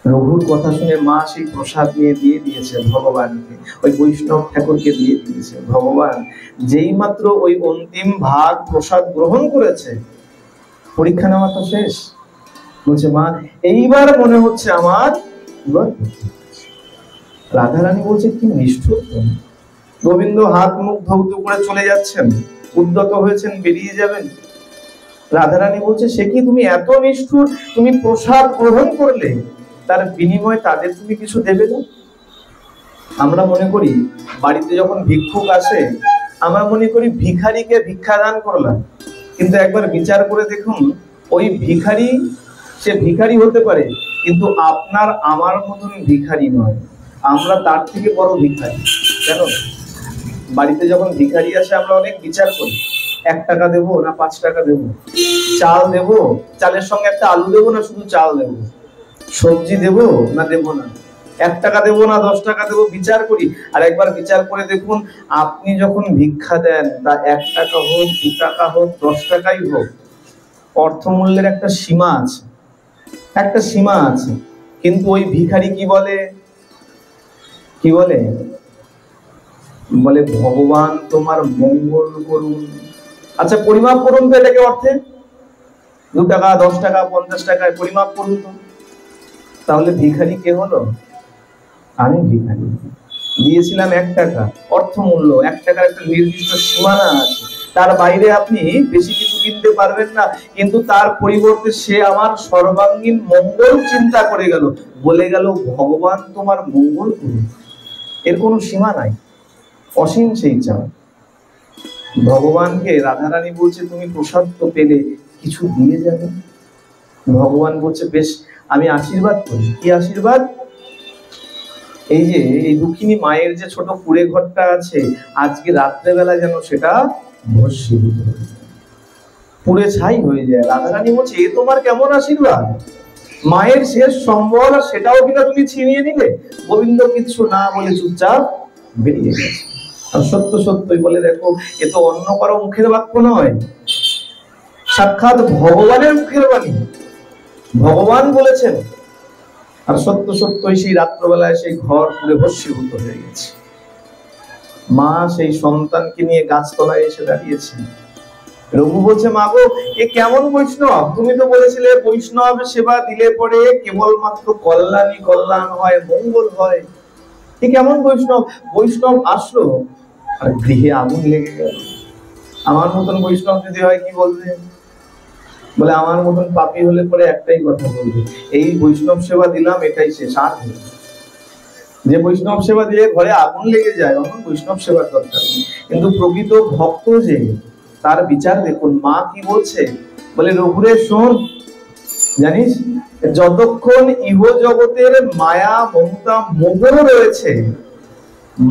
রঘুর কথা শুনে মা সেই প্রসাদ নিয়ে দিয়ে দিয়েছে ভগবানকে, ওই বৈষ্ণব ঠাকুরকে দিয়ে দিয়েছে। ভগবান যেই মাত্র ওই অন্তিম ভাগ প্রসাদ গ্রহণ করেছে, পরীক্ষা নেওয়া তো শেষ। বলছে মা এইবার মনে হচ্ছে আমার রাধারানী বলছে কি নিষ্ঠুর তুমি। গোবিন্দ হাত মুখ ধৌত করে চলে যাচ্ছেন, উদ্যত হয়েছেন, বেরিয়ে যাবেন। রাধারানী বলছে সে কি তুমি এত নিষ্ঠুর, তুমি প্রসাদ গ্রহণ করলে, তার বিনিময়ে তাদের তুমি কিছু দেবে না? আমরা মনে করি বাড়িতে যখন ভিক্ষুক আসে, আমরা মনে করি ভিখারিকে ভিক্ষা দান করলাম, কিন্তু একবার বিচার করে দেখুন, ওই ভিখারি, সে ভিখারি হতে পারে কিন্তু আপনার আমার মতন ভিখারি নয়, আমরা তার থেকে বড় ভিখারি। কেন? বাড়িতে যখন ভিখারি আসে আমরা অনেক বিচার করি, 1 টাকা দেবো না 5 টাকা দেবো, চাল দেবো, চালের সঙ্গে একটা আলু দেবো না শুধু চাল দেবো, সবজি দেবো না দেবো না, 1 টাকা দেবো না 10 টাকা দেবো, বিচার করি। আর একবার বিচার করে দেখুন, আপনি যখন ভিক্ষা দেন, তা 1 টাকা হোক, 2 টাকা হোক, 10 টাকাই হোক, অর্থমূল্যের একটা সীমা আছে, একটা সীমা আছে। কিন্তু ওই ভিখারি কি বলে, কি বলে? বলে ভগবান তোমার মঙ্গল করুন। আচ্ছা পরিমাপ করুন তো এটাকে, অর্থে 2 টাকা, 10 টাকা, 50 টাকায় পরিমাপ করুন তো। তাহলে ভিখারি কে হলো? আমি ভিখারি। দিয়েছিলাম 1 টাকা, অর্থমূল্য 1 টাকার একটা নির্দিষ্ট সীমানা আছে, তার বাইরে আপনি বেশি কিছু কিনতে পারবেন না, কিন্তু তার পরিবর্তে সে আমার সর্বাঙ্গীন মঙ্গল চিন্তা করে গেল, বলে গেল ভগবান তোমার মঙ্গল করুন। এর কোনো সীমা নাই, অসীম সেই চাও। ভগবানকে রাধারানী বলছে তুমি প্রসাদ তো পেলে, কিছু দিয়ে যাবে। ভগবান বলছে বেশ, আমি আশীর্বাদ করি। কি আশীর্বাদ? এই যে এই দুঃখিনী মায়ের যে ছোট কুড়ে ঘরটা আছে, আজকে রাত্রেবেলা যেন সেটা ভস্মীভূত হয়ে যায়, পুড়ে ছাই হয়ে যায়। রাধারানী বলছে এ তোমার কেমন আশীর্বাদ? মায়ের শেষ সম্বল, সেটাও কিনা তুমি ছিনিয়ে নিলে। গোবিন্দ কিছু না বলে চুপচাপ বেরিয়ে গেছে। আর সত্য সত্যই বলে দেখো, এ তো অন্য কারো মুখের বাক্য নয়, সাক্ষাৎ ভগবানের মুখের বাণী। ভগবান বলেছেন। আর সত্য সত্যই সেই রাত্রবেলায় সেই ঘর পুরে ভস্মীভূত হয়ে গেছে। মা সেই সন্তানকে নিয়ে গাছতলায় এসে দাঁড়িয়েছে। রঘু বলছে মা গো, এ কেমন বৈষ্ণব? তুমি তো বলেছিলে বৈষ্ণব সেবা দিলে পরে কেবলমাত্র কল্যাণই কল্যাণ হয়, মঙ্গল হয়। এ কেমন বৈষ্ণব? বৈষ্ণব আসলো আর গৃহে আগুন লেগে গেল। আমার মতন বৈষ্ণব যদি হয় কি বলবে? বলে আমার মতন পাপী হলে পরে একটাই কথা বলবে, এই বৈষ্ণব সেবা দিলাম এটাই শেষ, আর যে বৈষ্ণব সেবা দিলে ঘরে আগুন লেগে যায়, অন্য বৈষ্ণব সেবার দরকার নেই। কিন্তু প্রকৃত ভক্ত যে, তার বিচার দেখুন। মা কি বলছে? বলে রঘুরে শোন, জানিস যতক্ষণ ইহ জগতের মায়া মমতা মোহ রয়েছে,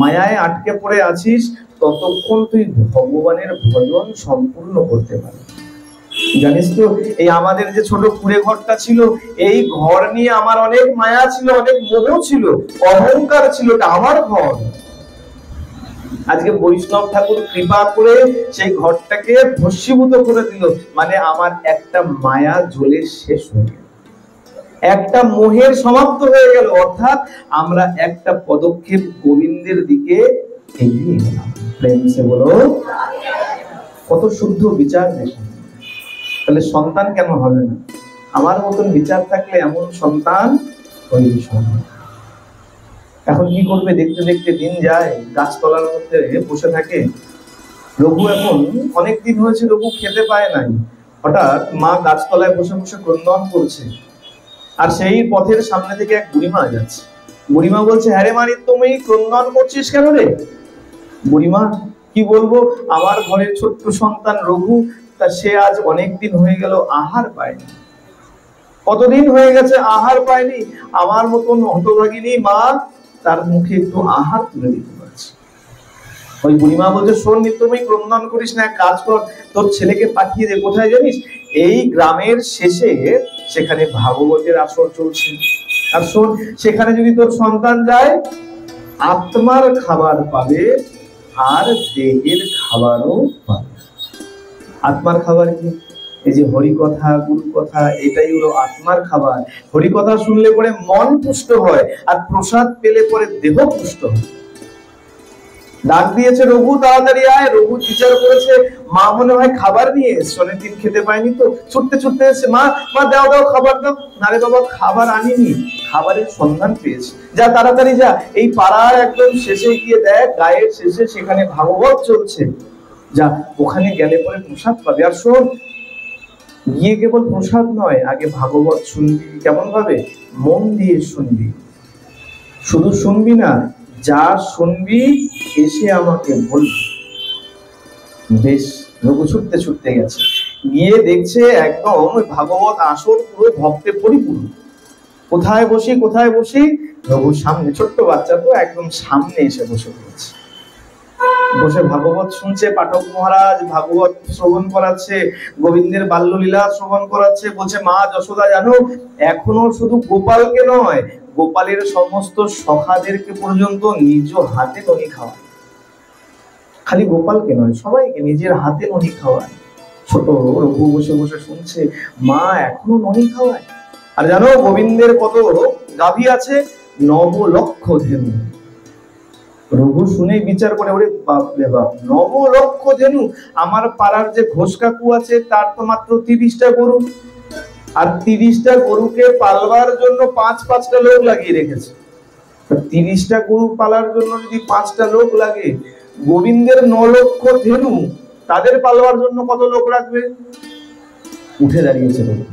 মায়ায় আটকে পড়ে আছিস, ততক্ষণ তুই ভগবানের ভজন সম্পূর্ণ করতে পারবি। জানিস তো, এই আমাদের যে ছোট কুড়ে ঘরটা ছিল, এই ঘর নিয়ে আমার অনেক মায়া ছিল, অনেক মোহ ছিল, অহংকার ছিল, এটা আমার ঘর। আজকে বৈষ্ণব ঠাকুর কৃপা করে সেই ঘরটাকে ভস্মীভূত করে দিল, মানে আমার একটা মায়া জ্বলে শেষ হয়ে গেল, একটা মোহের সমাপ্ত হয়ে গেল। অর্থাৎ আমরা একটা পদক্ষেপ গোবিন্দের দিকে এগিয়ে গেলাম। প্রেম সে বলো, কত শুদ্ধ বিচার দেখুন। তাহলে সন্তান কেন হবে না? আমার মতন বিচার থাকলে এমন সন্তান তৈরি সম্ভব। এখন কি করবে? দেখতে দেখতে দিন যায়, গাছতলার মধ্যে বসে থাকে। রঘু এখন অনেকদিন হয়েছে রঘু খেতে পায় নাই। হঠাৎ মা গাছতলায় বসে বসে ক্রন্দন করছে, আর সেই পথের সামনে থেকে এক বুড়িমা যাচ্ছে। বুড়িমা বলছে, হ্যাঁ রে মানি, তুমি ক্রন্দন করছিস কেন রে? বুড়িমা কি বলবো, আমার ঘরের ছোট্ট সন্তান রঘু, তা সে আজ অনেকদিন হয়ে গেল আহার পায়নি। কতদিন হয়ে গেছে আহার পায়নি, আমার মতন হতভাগিনী মা তার মুখে একটু আহার তুলে দিতে পারছে। ওই বুড়িমা বলছে, শোন তুমি ক্রন্দন করিস না, এক কাজ কর, তোর ছেলেকে পাঠিয়ে দে। কোথায় জানিস? এই গ্রামের শেষে সেখানে ভাগবতের আসর চলছে। আর শোন, সেখানে যদি তোর সন্তান যায়, আত্মার খাবার পাবে আর দেহের খাবারও পাবে। আত্মার খাবার কি? এই যে হরি কথা, গুরু কথা, এটাই হলো আত্মার খাবার। হরি কথা শুনলে পরে মন পুষ্ট হয়, আর প্রসাদ পেলে পরে দেহ পুষ্ট হয়। ডাক দিয়েছে, রঘু তাড়াতাড়ি আয়। রঘু বিচার করেছে মা মনে হয় খাবার নিয়ে এসছে, অনেকদিন খেতে পায়নি তো, ছুটতে ছুটতে এসছে, মা মা দাও দাও খাবার দাও। না রে বাবা, খাবার আনিনি, খাবারের সন্ধান পেয়েছি। যা তাড়াতাড়ি যা, এই পাড়ার একদম শেষে গিয়ে দেখ, গায়ের শেষে সেখানে ভাগবত চলছে, যা ওখানে গেলে পরে প্রসাদ পাবে। আর শোন, গিয়ে কেবল প্রসাদ নয়, আগে ভাগবত শুনবি। কেমন ভাবে? মন দিয়ে শুনবি। শুধু শুনবি না, যা শুনবি এসে আমাকে বলবি। বেশ, রঘু ছুটতে ছুটতে গেছে, গিয়ে দেখছে একদম ওই ভাগবত আসর পুরো ভক্তে পরিপূর্ণ। কোথায় বসি কোথায় বসি, রঘুর সামনে, ছোট্ট বাচ্চা তো, একদম সামনে এসে বসে পড়েছে। বসে ভাগবত শুনছে, পাঠক মহারাজ ভাগবত শ্রবণ করাচ্ছে, গোবিন্দের বাল্যলীলা শ্রবণ করাচ্ছে। বলছে, মা যশোদা জানো, এখনো শুধু গোপালকে নয়, গোপালের সমস্ত সখাদেরকে পর্যন্ত নিজ হাতে ননি খাওয়ায়। খালি গোপালকে নয়, সবাইকে নিজের হাতে ননি খাওয়ায়। ছোট রঘু বসে বসে শুনছে, মা এখনো ননি খাওয়ায়। আর জানো, গোবিন্দের কত গাভী আছে? 9 লক্ষ ধেনু। রঘু শুনে বিচার করে, ওরে বাপ রে বাপ, 9 লক্ষ ধেনু! আমার পাড়ার যে ঘোষ কাকু আছে, তার তো মাত্র 30টা গরু, আর 30টা গরুকে পালবার জন্য 5-5টা লোক লাগিয়ে রেখেছে। 30টা গরু পালার জন্য যদি 5টা লোক লাগে, গোবিন্দের 9 লক্ষ ধেনু, তাদের পালবার জন্য কত লোক রাখবে? উঠে দাঁড়িয়েছে রঘু।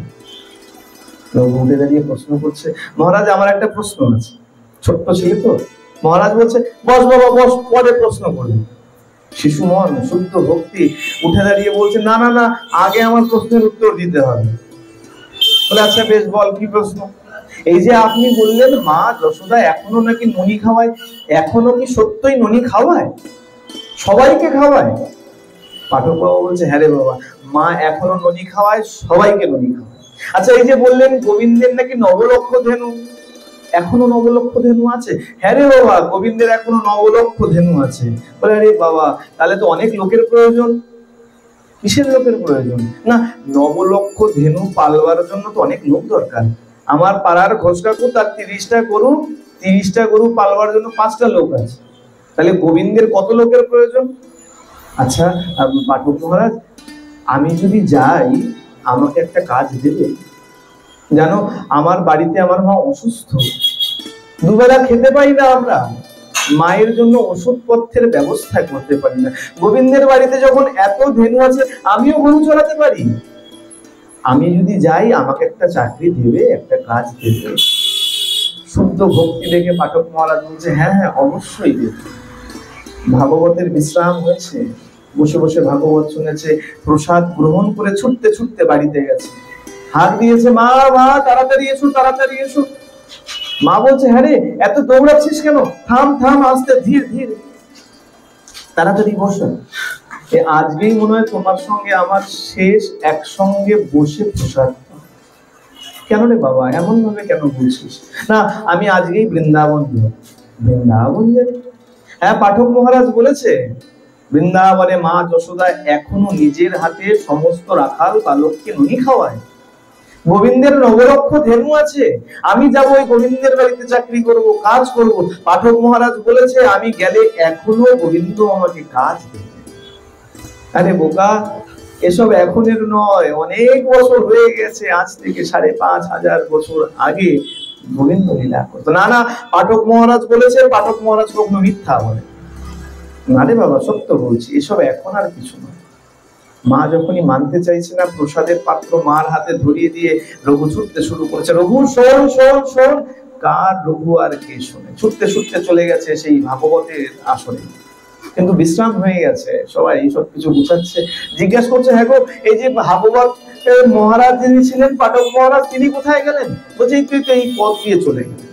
রঘু উঠে দাঁড়িয়ে প্রশ্ন করছে, মহারাজ আমার একটা প্রশ্ন আছে। ছোট্ট ছেলে তো, মহারাজ বলছে, বস বাবা বস, পরে প্রশ্ন করবে। শিশু মন, শুদ্ধ ভক্তি, উঠে দাঁড়িয়ে বলছে, না না না, আগে আমার প্রশ্নের উত্তর দিতে হবে। বলে, আচ্ছা বেশ, বল কি প্রশ্ন? এই যে আপনি বললেন মা যশোদা এখনো নাকি ননি খাওয়ায়, এখনো কি সত্যই ননি খাওয়ায়? সবাইকে খাওয়ায়? পাঠক বাবা বলছে, হ্যাঁ রে বাবা, মা এখনো ননি খাওয়ায়, সবাইকে ননি খাওয়ায়। আচ্ছা, এই যে বললেন গোবিন্দের নাকি 9 লক্ষ ধেনু, এখনো 9 লক্ষ ধেনু আছে? হ্যাঁ রে বাবা, গোবিন্দের এখনো 9 লক্ষ ধেনু আছে। বলে, আরে বাবা, তাহলে তো অনেক লোকের প্রয়োজন। কিসের লোকের প্রয়োজন? না, 9 লক্ষ ধেনু পালবার জন্য তো অনেক লোক দরকার। আমার পাড়ার ঘোষ কাকু, তার 30টা গরু, 30টা গরু পালবার জন্য 5টা লোক আছে। তাহলে গোবিন্দের কত লোকের প্রয়োজন? আচ্ছা পাঠক মহারাজ, আমি যদি যাই, আমাকে একটা কাজ দেবে? জানো, আমার বাড়িতে আমার মা অসুস্থ, দুবেলা খেতে পাই না আমরা, মায়ের জন্য ওষুধপত্রের ব্যবস্থা করতে পারি না। গোবিন্দের বাড়িতে যখন এত ধেনু আছে, আমিও গরু চড়াতে পারি। আমি যদি যাই, আমাকে একটা চাকরি দেবে, একটা কাজ দেবে? শুদ্ধ ভক্তি দেখে পাঠক মহারাজ বলছে, হ্যাঁ হ্যাঁ, অবশ্যই দেবে। ভাগবতের বিশ্রাম হয়েছে, বসে বসে ভাগবত শুনেছে, প্রসাদ গ্রহণ করে ছুটতে ছুটতে বাড়িতে গেছে। হাত দিয়েছে, মা মা তাড়াতাড়ি এসো, তাড়াতাড়ি এসো। মা বলছে, হ্যাঁ রে, এত দৌড়াচ্ছিস কেন? থাম থাম, আস্তে, ধীর ধীর, তাড়াতাড়ি বসো। আজকেই মনে হয় তোমার সঙ্গে আমার শেষ একসঙ্গে বসে প্রসাদ। কেন রে বাবা, এমন ভাবে কেন বলছিস? না, আমি আজকেই বৃন্দাবন যাব। বৃন্দাবন যাবে? হ্যাঁ, পাঠক মহারাজ বলেছে, বৃন্দাবনে মা যশোদা এখনো নিজের হাতে সমস্ত রাখাল বালককে ননি খাওয়ায়। গোবিন্দের 9 লক্ষ ধেনু আছে, আমি যাবো ওই গোবিন্দের বাড়িতে চাকরি করব, কাজ করব। পাঠক মহারাজ বলেছে, আমি গেলে এখনো গোবিন্দ আমাকে কাজ দেবে। আরে বোকা, এসব এখনের নয়, অনেক বছর হয়ে গেছে, আজ থেকে 5,500 বছর আগে গোবিন্দ লীলা করতো। না না, পাঠক মহারাজ বলেছে, পাঠক মহারাজ কখনো মিথ্যা বলে না রে বাবা, সত্য বলছি, এসব এখন আর কিছু নয়। মা যখনই মানতে চাইছে না, প্রসাদের পাত্র মার হাতে ধরিয়ে দিয়ে রঘু ছুটতে শুরু করেছে। রঘু শোন শোন শোন। কার রঘু আর কে শোনে? ছুটতে ছুটতে চলে গেছে সেই ভাগবতের আসরে। কিন্তু বিশ্রাম হয়ে গেছে, সবাই সবকিছু গুছাচ্ছে। জিজ্ঞাসা করছে, হ্যাঁ গো, এই যে ভাগবত মহারাজ যিনি ছিলেন, পাঠক মহারাজ, তিনি কোথায় গেলেন? বলছে, তুই তো এই পথ দিয়ে চলে গেলেন।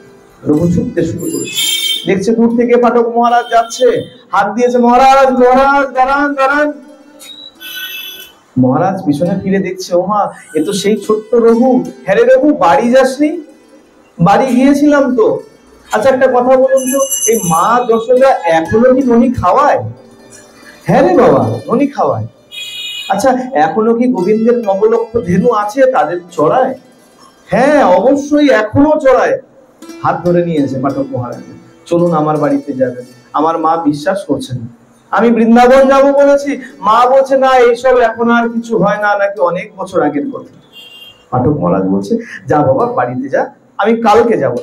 রঘু ছুটতে শুরু করেছে, দেখছে দূর থেকে পাঠক মহারাজ যাচ্ছে, হাত দিয়েছে, মহারাজ মহারাজ দাঁড়ান দাঁড়ান। মহারাজ পিছনে ফিরে দেখছে, ও মা, এ তো সেই ছোট্ট রঘু। হ্যাঁ রে রঘু, বাড়ি যাসনি? বাড়ি গিয়েছিলাম তো। আচ্ছা একটা কথা বলুন তো, এই মা যশোদা এখনো কি ননি খাওয়ায়? হ্যাঁ রে বাবা, ননি খাওয়ায়। আচ্ছা, এখনো কি গোবিন্দের 9 লক্ষ ধেনু আছে, তাদের চড়ায়? হ্যাঁ অবশ্যই, এখনো চড়ায়। হাত ধরে নিয়েছে পাঠক মহারাজ, চলুন আমার বাড়িতে যাবেন। আমার মা বিশ্বাস করছে না। আমি বৃন্দাবন যাব বলেছি, মা বলছে না এইসব এখন আর কিছু হয় না, নাকি অনেক বছর আগের কথা। পাঠক মহারাজ বলছে যা বাবা বাড়িতে যা, আমি কালকে যাব।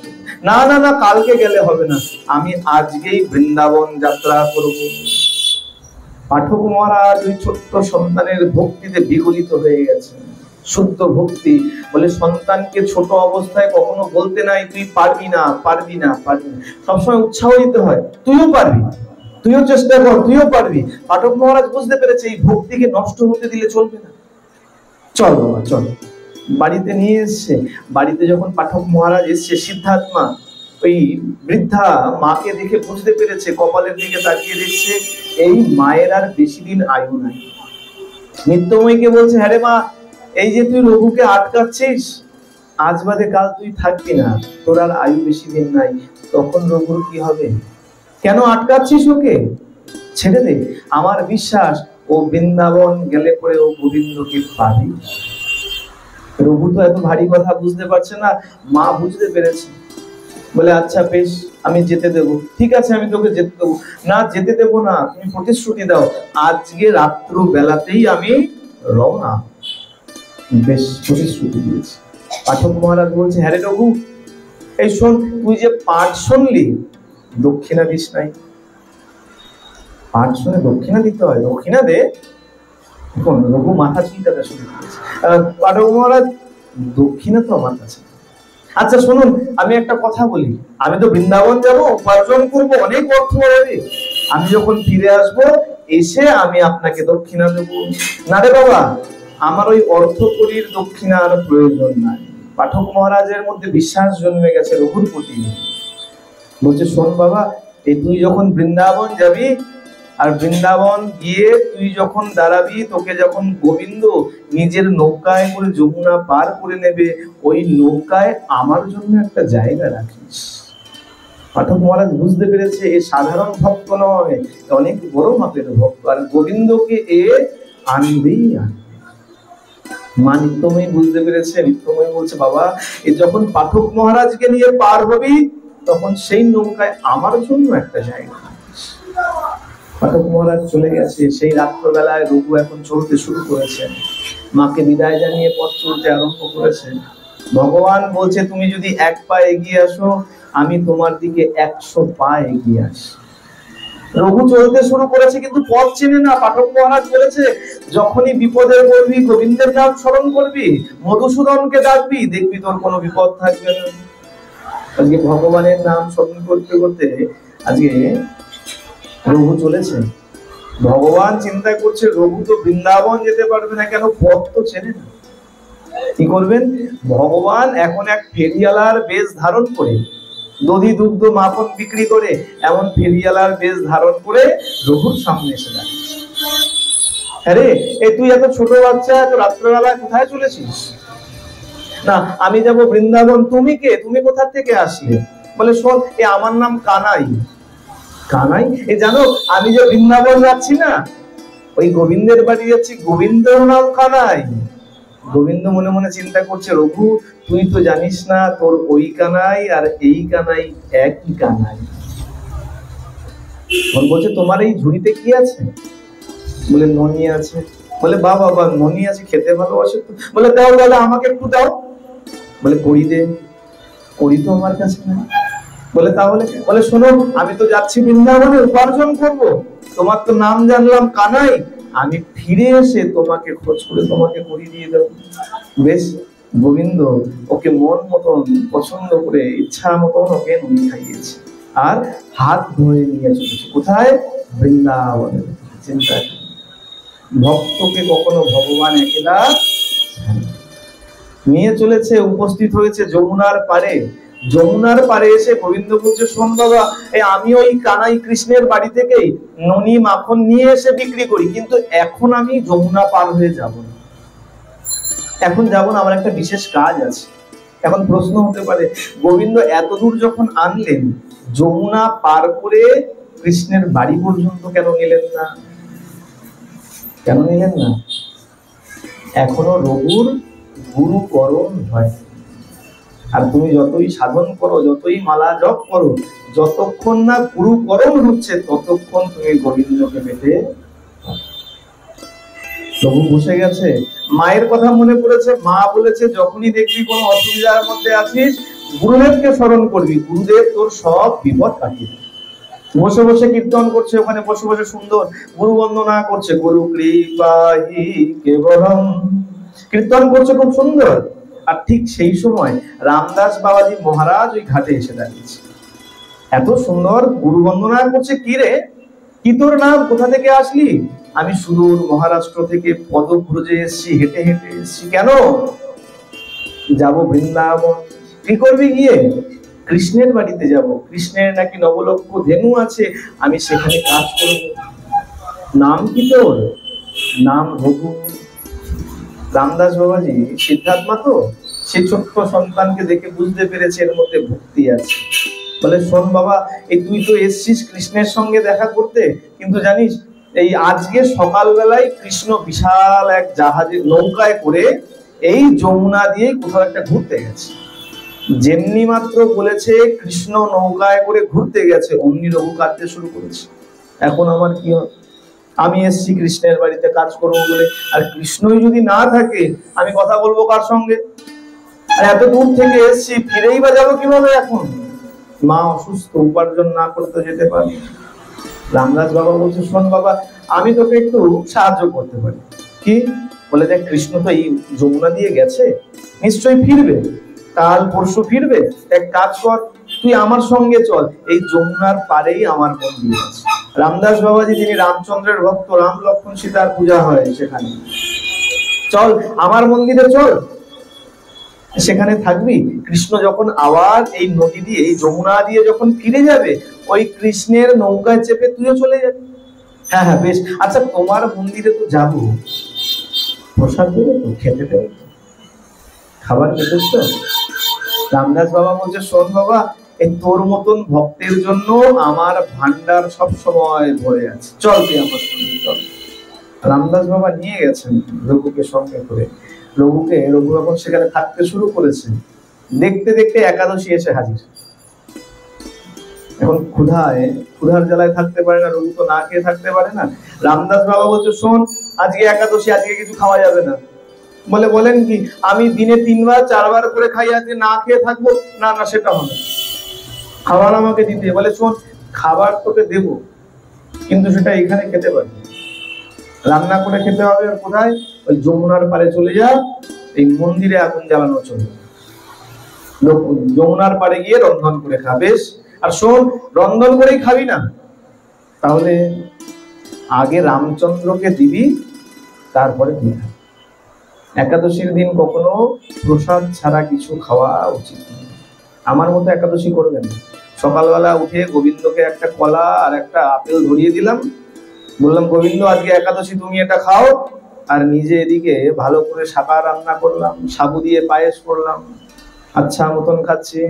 না না না, কালকে গেলে হবে না, আমি আজকেই বৃন্দাবন যাত্রা করব। পাঠক মহারাজ ওই ছোট্ট সন্তানের ভক্তিতে বিগলিত হয়ে গেছে, শুদ্ধ ভক্তি। বলে সন্তানকে ছোট অবস্থায় কখনো বলতে নাই তুই পারবি না, পারবি না, পারবি না, সবসময় উৎসাহ দিতে হয়, তুইও পারবি, তুইও চেষ্টা কর, তুইও পারবি। পাঠক মহারাজ বুঝতে পেরেছে এই ভক্তিকে নষ্ট হতে দিলে চলবে না। চল বাবা চল। বাড়িতে নিয়ে এসছে। বাড়িতে যখন পাঠক মহারাজ এসছে, সিদ্ধাত্মা ওই বৃদ্ধা মাকে দেখে বুঝতে পেরেছে, কপালের দিকে তাকিয়ে দেখছে এই মায়ের আর বেশি দিন আয়ু নাই। নিত্যময়ীকে বলছে হ্যাঁ রে মা, এই যে তুই রঘুকে আটকাচ্ছিস, আজ বাদে কাল তুই থাকবি না, তোর আর আয়ু বেশি দিন নাই, তখন রঘুর কি হবে? কেন আটকাচ্ছিস ওকে? ছেড়ে দে, আমার বিশ্বাস ও বৃন্দাবন গেলে পরে ও গোবিন্দকে পাবে। রঘু তো এত ভারী কথা বুঝতে পারছে না, মা বুঝতে পেরেছে। বলে আচ্ছা বেশ, আমি যেতে দেব। ঠিক আছে, আমি তোকে যেতে দেবো। না যেতে দেবো না, তুমি প্রতিশ্রুতি দাও আজকে রাত্র বেলাতেই আমি রওনা। বেশ, প্রতিশ্রুতি দিয়েছি। পাঠক মহারাজ বলছে হ্যাঁ রে রঘু, এই শোন, তুই যে পাঠ শুনলি, দক্ষিণা দিস নাই। পাঠ শুনে দক্ষিণা দিতে হয়, দক্ষিণা দে। রঘু মাথা চুলকাতে শুরু করেছে। পাঠক মহারাজ দক্ষিণা তো আমার কাছে। আচ্ছা শুনুন, আমি একটা কথা বলি, আমি তো বৃন্দাবন যাব, উপার্জন করব, অনেক অর্থ হবে, আমি যখন ফিরে আসব এসে আমি আপনাকে দক্ষিণা দেব। না রে বাবা, আমার ওই অর্থকরীর দক্ষিণার প্রয়োজন নাই। পাঠক মহারাজের মধ্যে বিশ্বাস জন্মে গেছে রঘুর প্রতি। বলছে শোন বাবা, এই তুই যখন বৃন্দাবন যাবি, আর বৃন্দাবন গিয়ে তুই যখন দাঁড়াবি, তোকে যখন গোবিন্দ নিজের নৌকায় করে যমুনা পার করে নেবে, ওই নৌকায় আমার জন্য একটা জায়গা রাখিস। পাঠক মহারাজ বুঝতে পেরেছে এ সাধারণ ভক্ত নয়, অনেক বড় মাপের ভক্ত, আর গোবিন্দকে এ আনবেই আনবে। মা নিত্যময়ী বুঝতে পেরেছে। নিত্যময়ী বলছে বাবা, এ যখন পাঠক মহারাজকে নিয়ে পার হবি, তখন সেই নৌকায় আমার জন্য একটা জায়গা। পাঠক মহারাজ চলে গেছে। সেই রাত্রবেলায় রঘু এখন চলতে শুরু করেছেন, মাকে বিদায় জানিয়ে পথ চলতে আরম্ভ করেছেন। ভগবান বলছে তুমি যদি এক পা এগিয়ে আসো, আমি তোমার দিকে 100 পা এগিয়ে আসি। রঘু চলতে শুরু করেছে, কিন্তু পথ চেনে না। পাঠক মহারাজ বলেছে যখনই বিপদে পড়বি গোবিন্দের নাম স্মরণ করবি, মধুসূদনকে ডাকবি, দেখবি তোর কোনো বিপদ থাকবে না। আজকে ভগবানের নাম স্মরণ করতে করতে আজকে রঘু চলেছে। ভগবান চিন্তা করছে রঘু তো বৃন্দাবন যেতে পারবে না, কেন? পথ তো চেনে না। কি করবেন? ভগবান এখন এক ফেরিয়ালার বেশ ধারণ করে, দধি দুগ্ধ মাখন বিক্রি করে, এমন ফেরিয়ালার বেশ ধারণ করে রঘুর সামনে এসে দাঁড়িয়েছে। আরে এই তুই এত ছোট বাচ্চা, এত রাত্রবেলায় কোথায় চলেছিস? না আমি যাব বৃন্দাবন। তুমি কে? তুমি কোথা থেকে আসলে? বলে শোন, এ আমার নাম কানাই। কানাই? এই জানো আমি যে বৃন্দাবন যাচ্ছি না, ওই গোবিন্দের বাড়ি যাচ্ছি, গোবিন্দর নাম কানাই। গোবিন্দ মনে মনে চিন্তা করছে রঘু তুই তো জানিস না তোর ওই কানাই আর এই কানাই একই কানাই। বলছে তোমার এই ঝুড়িতে কি আছে? বলে ননি আছে। বলে বাবা বাবা, ননি আছে, খেতে ভালোবাসে তো। বলে দাও দাদা, আমাকে একটু দাও। বলে কড়ি দে। কড়ি তো আমার কাছে না। বলে তাহলে? বলে শোনো, আমি তো যাচ্ছি বৃন্দাবনে উপার্জন করব, তোমার তো নাম জানলাম কানাই, আমি ফিরে এসে তোমাকে খোঁজ করে তোমাকে কড়ি দিয়ে দেবো। বেশ, গোবিন্দ ওকে মন মতন পছন্দ করে ইচ্ছা মতন ওকে ননি খাইয়েছে, আর হাত ধরে নিয়ে চলেছে কোথায়? বৃন্দাবনে। চিন্তা, ভক্তকে কখনো ভগবান একেলা নিয়ে চলেছে। উপস্থিত হয়েছে যমুনার পারে। যমুনার পারে এসে গোবিন্দ বলছে শোন বাবা, আমি ওই কানাই কৃষ্ণের বাড়ি থেকেই ননি মাখন নিয়ে এসে বিক্রি করি, কিন্তু এখন আমি যমুনা পার হয়ে যাব না। এখন যাব না, আমার একটা বিশেষ কাজ আছে। এখন প্রশ্ন হতে পারে গোবিন্দ এত দূর যখন আনলেন, যমুনা পার করে কৃষ্ণের বাড়ি পর্যন্ত কেন নিলেন না? কেন নিলেন না? এখনো রঘুর গুরুকরণ হয়। আর তুমি যতই সাধন করো, যতই মালা জপ করো, যতক্ষণ না গুরুকরণ হচ্ছে ততক্ষণ তুমি গোবিন্দকে পেতে। প্রভু বসে গেছে, মায়ের কথা মনে পড়েছে। মা বলেছে যখনই দেখবি কোনো অসুবিধার মধ্যে আছিস গুরুদেবকে স্মরণ করবি, গুরুদেব তোর সব বিপদ কাটিয়ে দেবে। বসে বসে কীর্তন করছে, ওখানে বসে বসে সুন্দর গুরু বন্দনা করছে, গুরু কৃপাহি কেবলম কীর্তন করছে খুব সুন্দর। আর ঠিক সেই সময় রামদাস বাবাজি মহারাজ ওই ঘাটে এসে দাঁড়িয়েছে, এত সুন্দর গুরু বন্দনা করছে। কি রে, কি তোর নাম, কোথা থেকে আসলি? আমি সুদূর মহারাষ্ট্র থেকে পদব্রজে এসেছি, হেঁটে হেঁটে এসেছি। কেন? যাব বৃন্দাবন। কি করবি গিয়ে? কৃষ্ণের বাড়িতে যাব, কৃষ্ণের নাকি নবলক্ষ ধেনু আছে, আমি সেখানে কাজ করব। নাম কি তোর? নাম রঘু। রামদাস বাবাজি সিদ্ধাত্মা তো, সে ছোট্ট সন্তানকে দেখে বুঝতে পেরেছে এর মধ্যে ভক্তি আছে। বলে শোন বাবা, এই তুই তো এসছিস কৃষ্ণের সঙ্গে দেখা করতে, কিন্তু জানিস এই আজকে সকালবেলায় কৃষ্ণ বিশাল এক জাহাজে নৌকায় করে এই যমুনা দিয়ে কোথাও একটা ঘুরতে গেছে। যেমনি মাত্র বলেছে কৃষ্ণ নৌকায় করে ঘুরতে গেছে, অমনি রঘু কাঁদতে শুরু করেছে। এখন আমার কি হবে? আমি এসছি কৃষ্ণের বাড়িতে কাজ করবো বলে, আর কৃষ্ণই যদি না থাকে আমি কথা বলবো কার সঙ্গে? আর এত দূর থেকে এসছি, ফিরেই বা যাবো কিভাবে? এখন মা অসুস্থ, উপার্জন না করতে যেতে পারি। রামদাস বাবা বলছে শোন বাবা, আমি তোকে একটু সাহায্য করতে পারি। কি? বলে দেখ, কৃষ্ণ তো এই যমুনা দিয়ে গেছে, নিশ্চয়ই ফিরবে, কাল পরশু ফিরবে। এক কাজ কর, তুই আমার সঙ্গে চল, এই যমুনার পাড়েই আমার মন্দির আছে। রামদাস বাবাজি যিনি রামচন্দ্রের ভক্ত, রাম লক্ষ্মণ সীতার পূজা হয় সেখানে, চল আমার মন্দিরে চল, সেখানে থাকবি। কৃষ্ণ যখন আবার এই নদী দিয়ে, এই যমুনা দিয়ে যখন ফিরে যাবে, ওই কৃষ্ণের নৌকায় চেপে তুইও চলে যাবি। হ্যাঁ হ্যাঁ বেশ। আচ্ছা তোমার মন্দিরে তো যাবো, প্রসাদ দেবে তো, খেতে দেবে তো, খাবার খেতেছ তো? রামদাস বাবা বলছে শোন বাবা, এই তোর মতন ভক্তের জন্য আমার ভান্ডার সব সময় ভরে আছে, চল তুই আমার সঙ্গে চল। রামদাস বাবা নিয়ে গেছেন রঘুকে সঙ্গে করে। রঘু যখন সেখানে থাকতে শুরু করেছে, দেখতে দেখতে একাদশী এসে হাজির। এখন ক্ষুধার জ্বালায় থাকতে পারে না, রঘু তো না খেয়ে থাকতে পারে না। রামদাস বাবা বলছে শোন, আজকে একাদশী, আজকে কিছু খাওয়া যাবে না। বলে বলেন কি, আমি দিনে 3 বার 4 বার করে খাই, আজকে না খেয়ে থাকবো? না না, সেটা হবে, খাবার আমাকে দিতে। বলে শোন, খাবার তোকে দেবো, কিন্তু সেটা এখানে খেতে পারবি, রান্না করে খেতে হবে। আর কোথায়? ওই যমুনার পাড়ে চলে যা, এই মন্দিরে আগুন জ্বালানো চলবে, যমুনার পাড়ে গিয়ে রন্ধন করে খাবে। আর শোন, রন্ধন করেই খাবি না, তাহলে আগে রামচন্দ্রকে দিবি, তারপরে তুই খাবি। একাদশীর দিন কখনো প্রসাদ ছাড়া কিছু খাওয়া উচিত নয়। আমার মতো একাদশী করবেন। সকালবেলা উঠে গোবিন্দকে একটা কলা আর একটা আপেল ধরিয়ে দিলাম, বললাম গোবিন্দ আজকে একাদশী, তুমি এটা খাও। আর নিজে এদিকে ভালো করে শাকা রান্না করলাম, সাবু দিয়ে পায়েস করলাম, আচ্ছা মতন খাচ্ছি।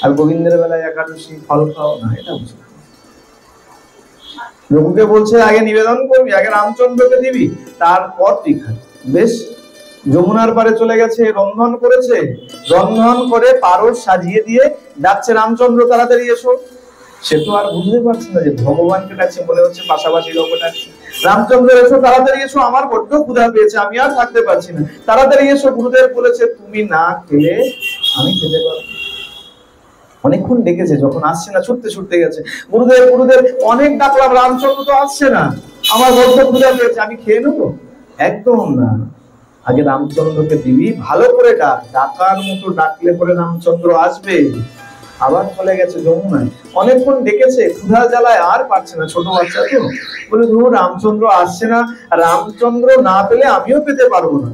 আর গোবিন্দের বেলায় একাদশী ফল খাও না, এটা উচিত। রঘুকে বলছে আগে নিবেদন করবি, আগে রামচন্দ্রকে দিবি, তারপর তুই খাবি। বেশ, যমুনার পারে চলে গেছে, রন্ধন করেছে, রন্ধন করে পারস সাজিয়ে দিয়ে ডাকছে রামচন্দ্র তাড়াতাড়ি এসো। সে তো আর বুঝতে পারছে না যে ভগবানকে ডাকছে, মনে হচ্ছে পাশাপাশি লোক ডাকছে। রামচন্দ্র এসো, তাড়াতাড়ি এসো, আমার বড্ড ক্ষুধা পেয়েছে, আমি আর থাকতে পারছি না, তাড়াতাড়ি এসো। গুরুদেব বলেছে তুমি না খেলে আমি খেতে পারবো। অনেকক্ষণ ডেকেছে, যখন আসছে না ছুটতে ছুটতে গেছে, গুরুদেব গুরুদেব অনেক ডাকলাম, রামচন্দ্র তো আসছে না, আমার বড্ড ক্ষুধা পেয়েছে, আমি খেয়ে নেবো। একদম না, আগে রামচন্দ্রকে দিবি, ভালো করে ডাক, ডাকার মতো ডাকলে পরে রামচন্দ্র আসবে। আবার চলে গেছে যমুনায়, অনেকক্ষণ ডেকেছে, ক্ষুধা জ্বালায় আর পারছে না, ছোট বাচ্চা তো, বলে ধরো রামচন্দ্র আসছে না, রামচন্দ্র না পেলে আমিও পেতে পারবো না।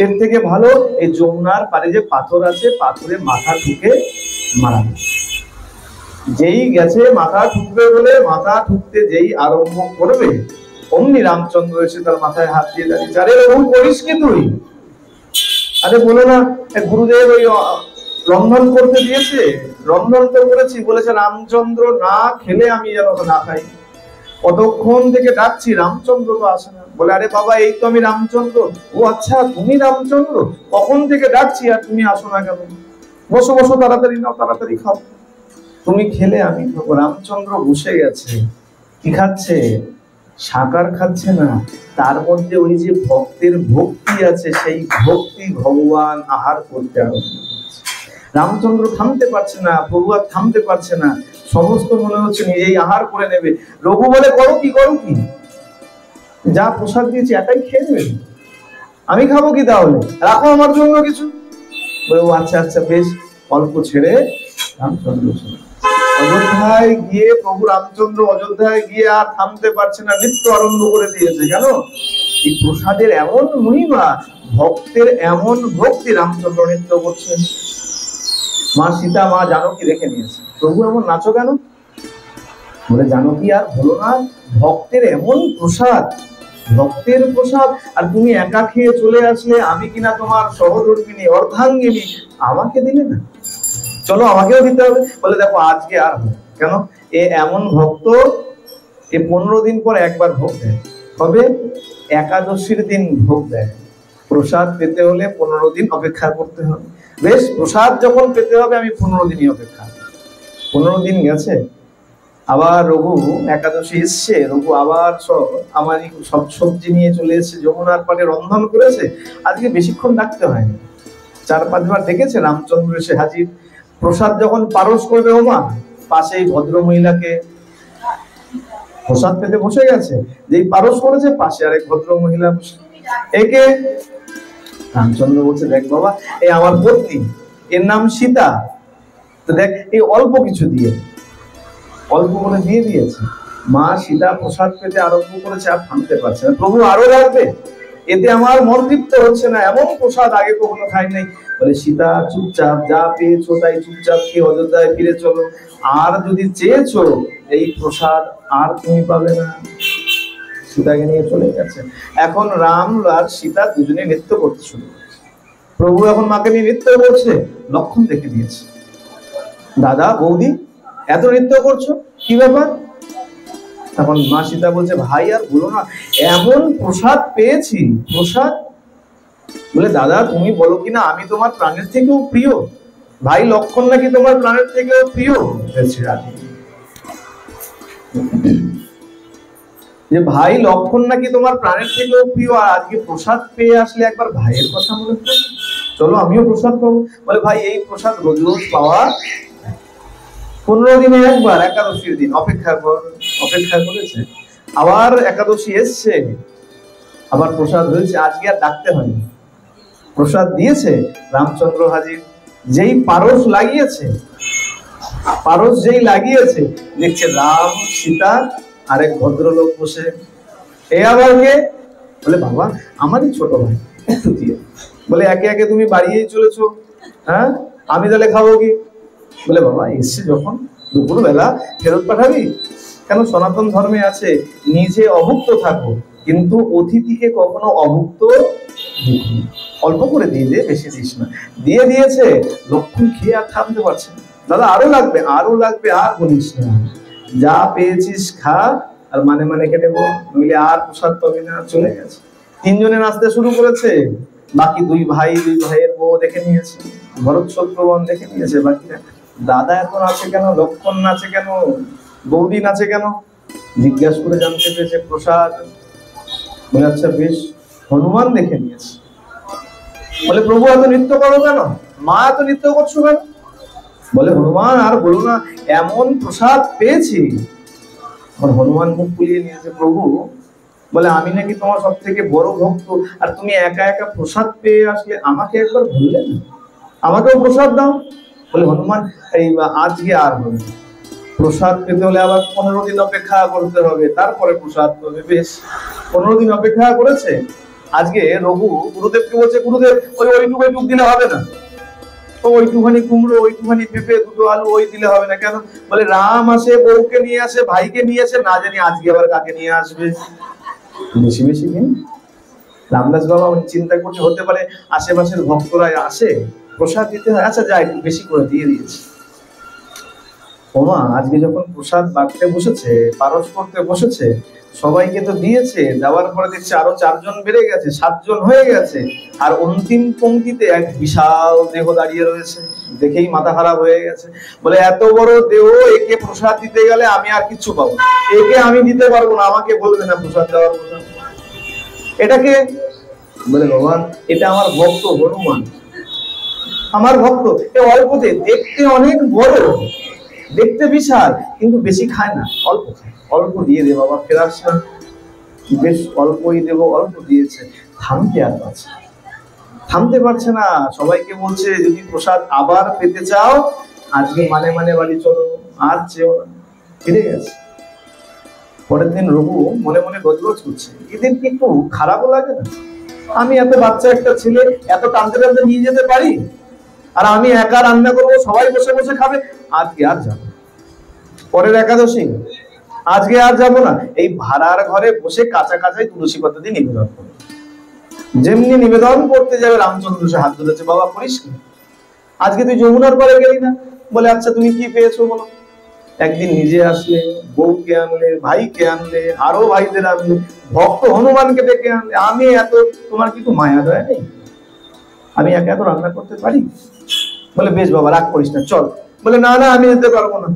এর থেকে ভালো এই যমুনার পারে যে পাথর আছে, পাথরে মাথা ঠুকে মারা। যেই গেছে মাথা ঠুকবে বলে, মাথা ঠুকতে যেই আরম্ভ করবে, অমনি রামচন্দ্র এসে তার মাথায় হাত দিয়ে দাঁড়িয়ে, আরে এরকম করিস কি তুই? আরে বলো না, গুরুদেব ওই রন্ধন করতে দিয়েছে, রন্ধন তো করেছি, বলেছে রামচন্দ্র না খেলে আমি যেন না খাই। কতক্ষণ থেকে ডাকছি, রামচন্দ্র তো আসে না। বলে আরে বাবা, এই তো আমি রামচন্দ্র। ও আচ্ছা, তুমি রামচন্দ্র, কখন থেকে ডাকছি আর তুমি আসো না কেন? বসো বসো, তাড়াতাড়ি নাও, তাড়াতাড়ি খাও। তুমি খেলে আমি খাবো। রামচন্দ্র বসে গেছে, কি খাচ্ছে? সাকার খাচ্ছে না, তার মধ্যে ওই যে ভক্তের ভক্তি আছে, সেই ভক্তি ভগবান আহার করতে আরম্ভ করছে। রামচন্দ্র থামতে পারছে না, প্রভু আর থামতে পারছে না, সমস্ত মনে হচ্ছে নিজেই আহার করে নেবে। রঘু বলে, করো কি, করো কি, যা প্রসাদ দিয়েছি একাই খেয়ে নেবে, আমি খাবো কি, তাহলে রাখো আমার জন্য কিছু। বলে, ও আচ্ছা আচ্ছা বেশ। অল্প ছেড়ে রামচন্দ্র অযোধ্যায় গিয়ে, প্রভু রামচন্দ্র অযোধ্যায় গিয়ে আর থামতে পারছে না, নৃত্য আরম্ভ করে দিয়েছে। কেন? এই প্রসাদের এমন মহিমা, ভক্তের এমন ভক্তি, রামচন্দ্র নৃত্য করছেন। মা সীতা, মা জানকী রেখে নিয়েছে। প্রভু এমন নাচো কেন? বলে, জানকী আর হলো না, ভক্তের এমন প্রসাদ, ভক্তের প্রসাদ, আর তুমি একা খেয়ে চলে আসলে, আমি কিনা তোমার সহধর্মিনী, অর্ধাঙ্গিনী, আমাকে দিলে না, চলো আমাকেও দিতে হবে। বলে, দেখো আজকে আর হবে। কেন? এ এমন ভক্ত, এ 15 দিন পর একবার ভোগ দেয়। কবে? একাদশীর দিন ভোগ দেয়। প্রসাদ পেতে হলে 15 দিন অপেক্ষা করতে হবে। বেশ, প্রসাদ যখন পেতে হবে, আমি 15 দিনই অপেক্ষা। 15 দিন গেছে, আবার রঘু একাদশী এসছে, রঘু আবার আমারই সব সবজি নিয়ে চলে এসেছে, যমুনার পাড়ে রন্ধন করেছে। আজকে বেশিক্ষণ ডাকতে হয়নি, 4-5 বার ডেকেছে, রামচন্দ্র এসে হাজির। প্রসাদ যখন পারস করবে, ওমা পাশেই ভদ্র মহিলাকে প্রসাদ পেতে বসে গেছে, যেই পারস করেছে, পাশে আরেক ভদ্র মহিলা বসে। একে রামচন্দ্র বলছে, দেখ বাবা, এ আমার পত্নী, এর নাম সীতা, তো দেখ এই অল্প কিছু দিয়ে, অল্প করে দিয়ে দিয়েছে। মা সীতা প্রসাদ পেতে আরম্ভ করেছে, আর থামতে পারছে না। প্রভু আরো রাখবে, এতে আমার মন তৃপ্ত হচ্ছে না, এমন প্রসাদ আগে কখনো খাই নাই। বলে, সীতা চুপচাপ, যা পেয়েছো তাই চুপচাপ খেয়ে অযোধ্যায় ফিরে চলো, আর যদি চেয়েছো এই প্রসাদ আর তুমি পাবে না। সীতাকে নিয়ে চলে গেছে। এখন রাম আর সীতা দুজনে নৃত্য করতে শুরু করেছে। প্রভু এখন মাকে নিয়ে নৃত্য করছে, লক্ষণ দেখে দিয়েছে, দাদা বৌদি এত নৃত্য করছো, কি ব্যাপার? তখন মা সীতা বলছে, ভাই আর বলো না, এমন প্রসাদ পেয়েছি। প্রসাদ? বলে, দাদা তুমি বলো কিনা, আমি তোমার প্রাণের থেকেও প্রিয়। ভাই লক্ষণ নাকি তোমার প্রাণের থেকেও প্রিয়। যে ভাই লক্ষণ নাকি তোমার প্রাণের থেকেও প্রিয়, আর আজকে প্রসাদ পেয়ে আসলে একবার ভাইয়ের কথা মনে করো, চলো আমিও প্রসাদ পাবো। বলে, ভাই এই প্রসাদ রোজ রোজ পাওয়া, 15 দিনে একবার, একাদশীর দিন অপেক্ষা করেছে। আবার একাদশী এসছে, আবার প্রসাদ হয়েছে, আজকে আর ডাকতে হয়নি, প্রসাদ দিয়েছে। রামচন্দ্র হাজির। যেই পারস লাগিয়েছে, দেখছে রাম, সীতা, আরেক ভদ্রলোক বসে। এ আবার কে? বলে, বাবা আমারই ছোট ভাই, একটু দিয়ে। বলে, একে একে তুমি বাড়িয়েই চলেছো, হ্যাঁ আমি তাহলে খাবো কি? বলে, বাবা এসছে যখন, দুপুর বেলা ফেরত পাঠাবি কেন? সনাতন ধর্মে আছে, নিজে অভুক্ত থাকো, কিন্তু অতিথিকে কখনো অভুক্ত দিবি। অল্প করে দিয়ে দে, বেশি দিস না। দিয়ে দিয়েছে, লক্ষণ খেয়ে আর থামতে পারছে না। দাদা আরো লাগবে, আরো লাগবে, আর বলিস না, যা পেয়েছিস খা, আর মানে কেটে বল, নইলে আর প্রসাদ পাবি না। চলে গেছে। 3 জনে নাচতে শুরু করেছে, বাকি 2 ভাইয়ের বউ দেখে নিয়েছে, ভরত শত্রুঘ্ন দেখে নিয়েছে, বাকিরা। দাদা এখন আছে কেন, লক্ষণ নাচে কেন, বৌদি নাচে কেন, জিজ্ঞাসা করে জানতে পেরেছে প্রসাদ। বলে, আচ্ছা বেশ। হনুমান দেখে নিয়েছে। বলে, প্রভু এত নৃত্য করো কেন, মা এত নৃত্য করছো কেন? বলে, হনুমান আর বলো না, এমন প্রসাদ পেয়েছি। হনুমান মুখ ফুলিয়ে নিয়েছে। প্রভু বলে, আমি নাকি তোমার সব থেকে বড় ভক্ত, আর তুমি একা একা প্রসাদ পেয়ে আসলে, আমাকে একবার বললে না, আমাকেও প্রসাদ দাও। বলে, হনুমান এই আজকে আর হবে, প্রসাদ পেতে হলে আবার 15 দিন অপেক্ষা করতে হবে, তারপরে প্রসাদ পাবে। বেশ, 15 দিন অপেক্ষা করেছে। আজকে রঘু গুরুদেবকে বলছে, গুরুদেব ওইটুক দিলে হবে না, তো ওইটুখানি কুমড়ো, ওইটুখানি পেঁপে, 2টো আলু ওই দিলে হবে না। কেন? বলে, রাম আসে, বউকে নিয়ে আসে, ভাইকে নিয়ে আসে, না জানি আজকে আবার কাকে নিয়ে আসবে। বেশি বেশি দিন। রামদাস বাবা চিন্তা করছে, হতে পারে আশেপাশের ভক্তরা আসে, প্রসাদ দিতে হয়, আচ্ছা যা একটু বেশি করে দিয়ে দিয়েছে। ওমা আজকে যখন প্রসাদ বাড়তে বসেছে, পারস করতে বসেছে, সবাইকে তো দিয়েছে, দেওয়ার পরে দেখছে আরো 4 জন বেড়ে গেছে, 7 জন হয়ে গেছে, আর অন্তিম পংক্তিতে এক বিশাল দেহ দাঁড়িয়ে রয়েছে। দেখেই মাথা খারাপ হয়ে গেছে, বলে এত বড় দেহ, একে প্রসাদ দিতে গেলে আমি আর কিচ্ছু পাবো না, একে আমি দিতে পারবো না, আমাকে বলবে না প্রসাদ দেওয়ার কথা। এটাকে বলে ভগবান এটা আমার ভক্ত হনুমান, আমার ভক্ত, এ অল্পতে, দেখতে অনেক বড়, দেখতে বিশাল, কিন্তু বেশি খায় না, অল্প খায়, অল্প দিয়ে দে বাবা, ফেরাস না, বেশ অল্পই দেবো, অল্প দিয়েছে, থামতে আর পারছে না, থামতে পারছে না। সবাইকে বলছে যদি প্রসাদ আবার পেতে চাও আজকে মানে মানে বাড়ি চলো, আর চেও না, ফিরে গেছে। পরের দিন রঘু মনে মনে গজগজ করছে, এদের কি একটু খারাপও লাগে না? আমি এত বাচ্চা একটা ছেলে এত টানতে টানতে নিয়ে যেতে পারি, আর আমি একা রান্না করবো, সবাই বসে বসে খাবে, আজকে আর যাবো, পরের একাদশী আজকে আর যাবো না। এই ভাড়ার ঘরে বসে কাঁচা কাঁচাই তুলসী পাতা দিয়ে নিবেদন করবো। যেমনি নিবেদন করতে যাবে রামচন্দ্র সে হাত ধরেছে, বাবা করিস কি, আজকে তুই যমুনার পারে গেলি না? বলে আচ্ছা তুমি কি পেয়েছো বলো। একদিন নিজে আসলে, বউকে আনলে, ভাইকে আনলে, আরো ভাইদের আনলে, ভক্ত হনুমানকে ডেকে আনলে, আমি এত, তোমার কি একটু মায়া দয়া নেই? আমি একা এত রান্না করতে পারি? বলে বেশ বাবা রাগ করিস না, চল। বলে না না আমি যেতে পারবো না,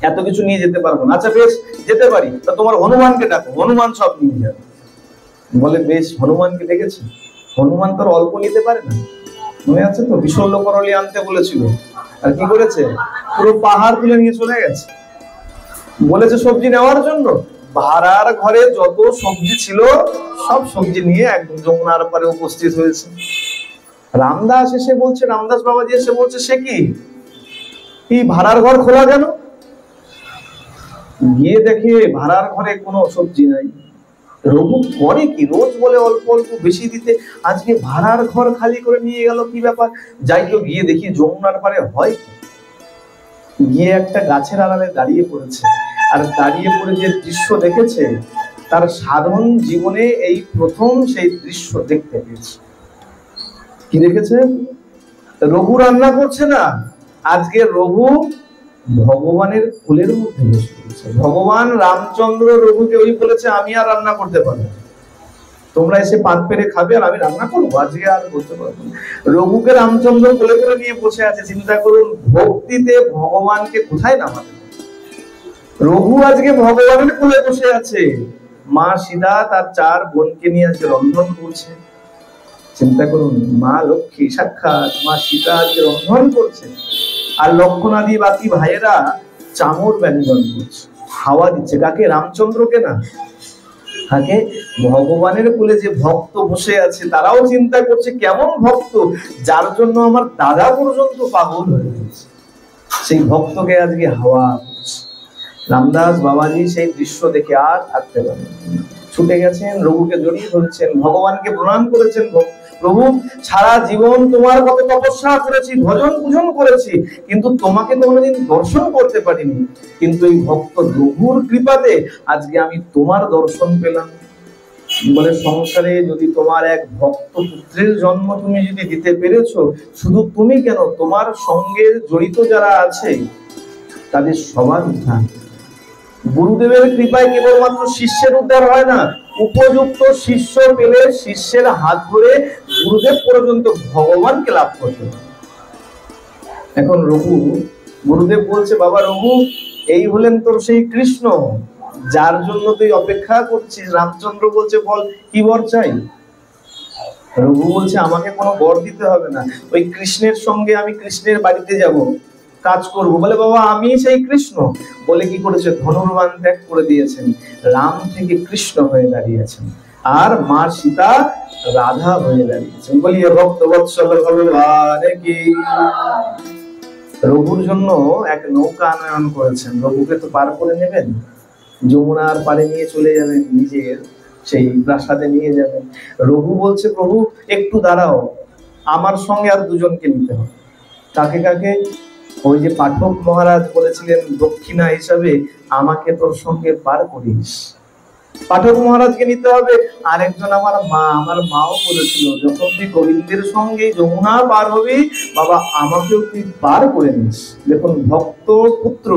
এত কিছু নিয়ে যেতে পারবো না। আচ্ছা বেশ যেতে পারি, তা তোমার হনুমানকে ডাকো, হনুমান সব নিয়ে যাবে। বলে বেশ, হনুমানকে ডেকেছি, হনুমান তোর অল্প নিতে পারে না, মনে আছে তো বিশল্য করলি আনতে বলেছিল, আর কি করেছে, পুরো পাহাড় তুলে নিয়ে চলে গেছে। বলেছে সবজি নেওয়ার জন্য, ভাড়ার ঘরে যত সবজি ছিল সব সবজি নিয়ে একদম যমুনার পারে উপস্থিত হয়েছে। রামদাস এসে বলছে, রামদাস বাবাজি এসে বলছে সে কি, এই ভাড়ার ঘর খোলা কেন? গিয়ে দেখে ভাড়ার ঘরে কোনো সবজি নাই। রঘু করে কি, রোজ বলে অল্প অল্প বেশি দিতে, আজকে ভাড়ার ঘর খালি করে নিয়ে গেল, কি ব্যাপার? যাই হোক গিয়ে দেখি যমুনার পারে হয় কি। গিয়ে একটা গাছের আড়ালে দাঁড়িয়ে পড়েছে, আর দাঁড়িয়ে পড়ে যে দৃশ্য দেখেছে, তার সাধারণ জীবনে এই প্রথম সেই দৃশ্য দেখতে পেয়েছে। কি দেখেছে? রঘু রান্না করছে না, আজকে রঘু ভগবানের কোলের মধ্যে বসে পড়েছে। ভগবান রামচন্দ্র রঘুকে ওই বলেছে আমি আর রান্না করতে পারবো না, তোমরা এসে পাত পেরে খাবে, আর আমি রান্না করবো, আজকে আর করতে পারবো না। রঘুকে রামচন্দ্র কোলে করে নিয়ে বসে আছে। চিন্তা করুন, ভক্তিতে ভগবানকে কোথায় নামাবে। রঘু আজকে ভগবানের কোলে বসে আছে, মা সীতা তার 4 বোনকে নিয়ে আজকে রন্ধন করছে। চিন্তা করুন, মা লক্ষ্মী সাক্ষাৎ মা সীতা আজকে রন্ধন করছে, আর লক্ষণাদি বাকি ভাইয়েরা চামর ব্যঞ্জন করছে, হাওয়া দিচ্ছে। কাকে? রামচন্দ্রকে না, তাকে ভগবানের কোলে যে ভক্ত বসে আছে, তারাও চিন্তা করছে কেমন ভক্ত, যার জন্য আমার দাদা পর্যন্ত পাগল হয়ে গেছে, সেই ভক্তকে আজকে হাওয়া করছে। রামদাস বাবাজি সেই দৃশ্য দেখে আর থাকতে পারেন, ছুটে গেছেন, রঘুকে জড়িয়ে ধরেছেন, ভগবানকে প্রণাম করেছেন। প্রভু সারা জীবন তোমার কত তপস্যা করেছি, ভজন পূজন করেছি, কিন্তু তোমাকে তো কোনোদিন দর্শন করতে পারিনি, কিন্তু এই ভক্ত রঘুর কৃপাতে আজকে আমি তোমার দর্শন পেলাম। বলে সংসারে যদি তোমার এক ভক্ত পুত্রের জন্ম তুমি যদি দিতে পেরেছো, শুধু তুমি কেন, তোমার সঙ্গে জড়িত যারা আছে তাদের সবার উদ্ধার। গুরুদেবের কৃপায় কেবলমাত্র শিষ্যের উদ্ধার হয় না, উপযুক্ত শিষ্য পেলে শিষ্যের হাত ধরে গুরুদেব পর্যন্ত ভগবানকে লাভ করতে পারে। এখন রঘু, গুরুদেব বলছে বাবা রঘু, এই হলেন তোর সেই কৃষ্ণ যার জন্য তুই অপেক্ষা করছিস। রামচন্দ্র বলছে বল কি বর চাই? রঘু বলছে আমাকে কোনো বর দিতে হবে না, ওই কৃষ্ণের সঙ্গে আমি কৃষ্ণের বাড়িতে যাব, কাজ করব। বলে বাবা আমি সেই কৃষ্ণ। বলে কি করেছে? ধনুর্বাণ ত্যাগ করে দিয়েছেন, রাম থেকে কৃষ্ণ হয়ে দাঁড়িয়েছেন, আর মা সীতা রাধা হয়ে দাঁড়িয়েছেন। বলিয়ে ভক্ত বৎসল ভগবান কি। রঘুর জন্য এক নৌকা আনয়ন করেছেন, রঘুকে তো পার করে নেবেন, যমুনার পারে নিয়ে চলে যাবেন, নিজের সেই প্রাসাদে নিয়ে যাবেন। রঘু বলছে প্রভু একটু দাঁড়াও, আমার সঙ্গে আর 2 জনকে নিতে হবে। কাকে কাকে? ওই যে পাঠক মহারাজ বলেছিলেন দক্ষিণা হিসাবে আমাকে তোর সঙ্গে পার করিস, পাঠক মহারাজকে নিতে হবে। আরেকজন আমার মাও বলেছিল, যখন তুই গোবিন্দের সঙ্গে যমুনা পার হবি বাবা, আমাকেও তুই পার করে নিস। দেখুন, ভক্ত পুত্র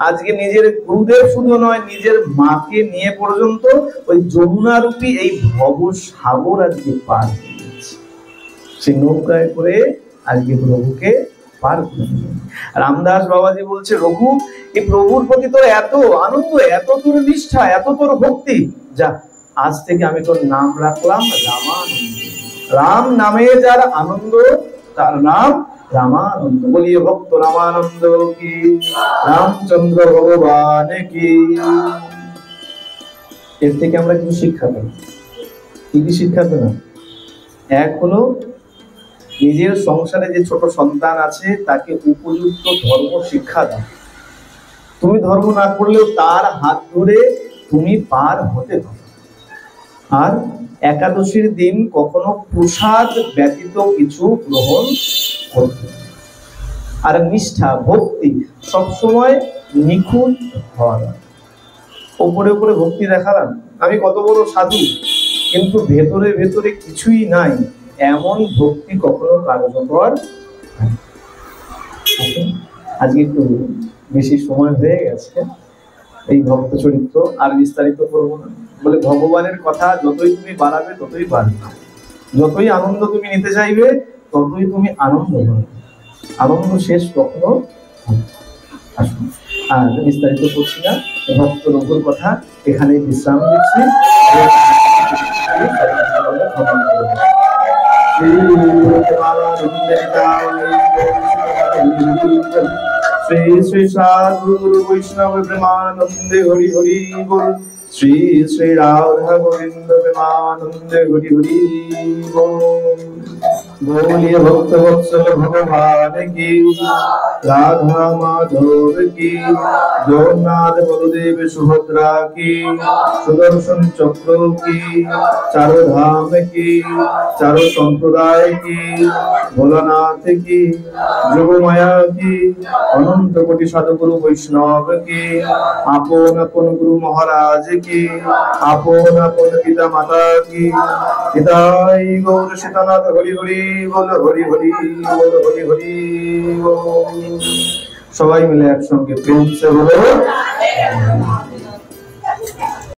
আজকে নিজের গুরুদেব শুধু নয়, নিজের মাকে নিয়ে পর্যন্ত ওই যমুনা রূপী এই ভব সাগর আজকে পার করে দিচ্ছে। সেই নৌকায় করে আজকে প্রভুকে পার করে দিলেন। রামদাস বাবাজি বলছে, রঘু, এই প্রভুর প্রতি তোর এত আনন্দ, এত তোর নিষ্ঠা, এত তোর ভক্তি, যা আজ থেকে আমি তোর নাম রাখলাম রামানন্দ। রাম নামে যার আনন্দ তার নাম রামানন্দ। বলিয়ে ভক্ত রামানন্দ কি, রামচন্দ্র ভগবান কি। এর থেকে আমরা কিছু শিক্ষা পেলাম। কি কি শিক্ষা পেলাম? এক হলো, নিজের সংসারে যে ছোট সন্তান আছে তাকে উপযুক্ত ধর্ম শিক্ষা দাও। তুমি ধর্ম না করলেও তার হাত ধরে তুমি পার হতে পারো। আর একাদশীর দিন কখনো প্রসাদ ব্যতীত কিছু গ্রহণ করতে। আর নিষ্ঠা, ভক্তি সবসময় নিখুঁত হওয়া। ওপরে ওপরে ভক্তি দেখালাম, আমি কত বড় সাধু, কিন্তু ভেতরে ভেতরে কিছুই নাই, এমন ভক্তি কখনো কার্যকর। আজকে একটু বেশি সময় হয়ে গেছে, এই ভক্ত চরিত্র আর বিস্তারিত করবো না। বলে ভগবানের কথা যতই তুমি বাড়াবে ততই বাড়বে, যতই আনন্দ তুমি নিতে চাইবে ততই তুমি আনন্দ পাবে। আনন্দ শেষ কখনো আসুন। আর বিস্তারিত করছি না, ভক্ত রঘুর কথা এখানে বিশ্রাম দিচ্ছি। শ্রী শ্রী সাধু বৈষ্ণব প্রেমানন্দে হরি হরি বল। শ্রী শ্রী রাধা গোবিন্দ প্রেমানন্দে হরি হরি বল। बोलिए भक्त वत्सल भगवान की, राधा माधव की, जगन्नाथ बलदेव सुभद्रा की, सुदर्शन चक्र की, चारों धाम की, चारों संप्रदाय की, भोलानाथ की, जोगमाया की, अनंत कोटि सद्गुरु वैष्णव की, आपन अपन गुरु महाराज की, आपन अपन पिता माता की, पिताई गौर सीतानाथ हरि हरि बोलो, हरि हरि बोलो, हरि हरि बोलो। সবাই মিলে একসঙ্গে প্রেম সে বলো।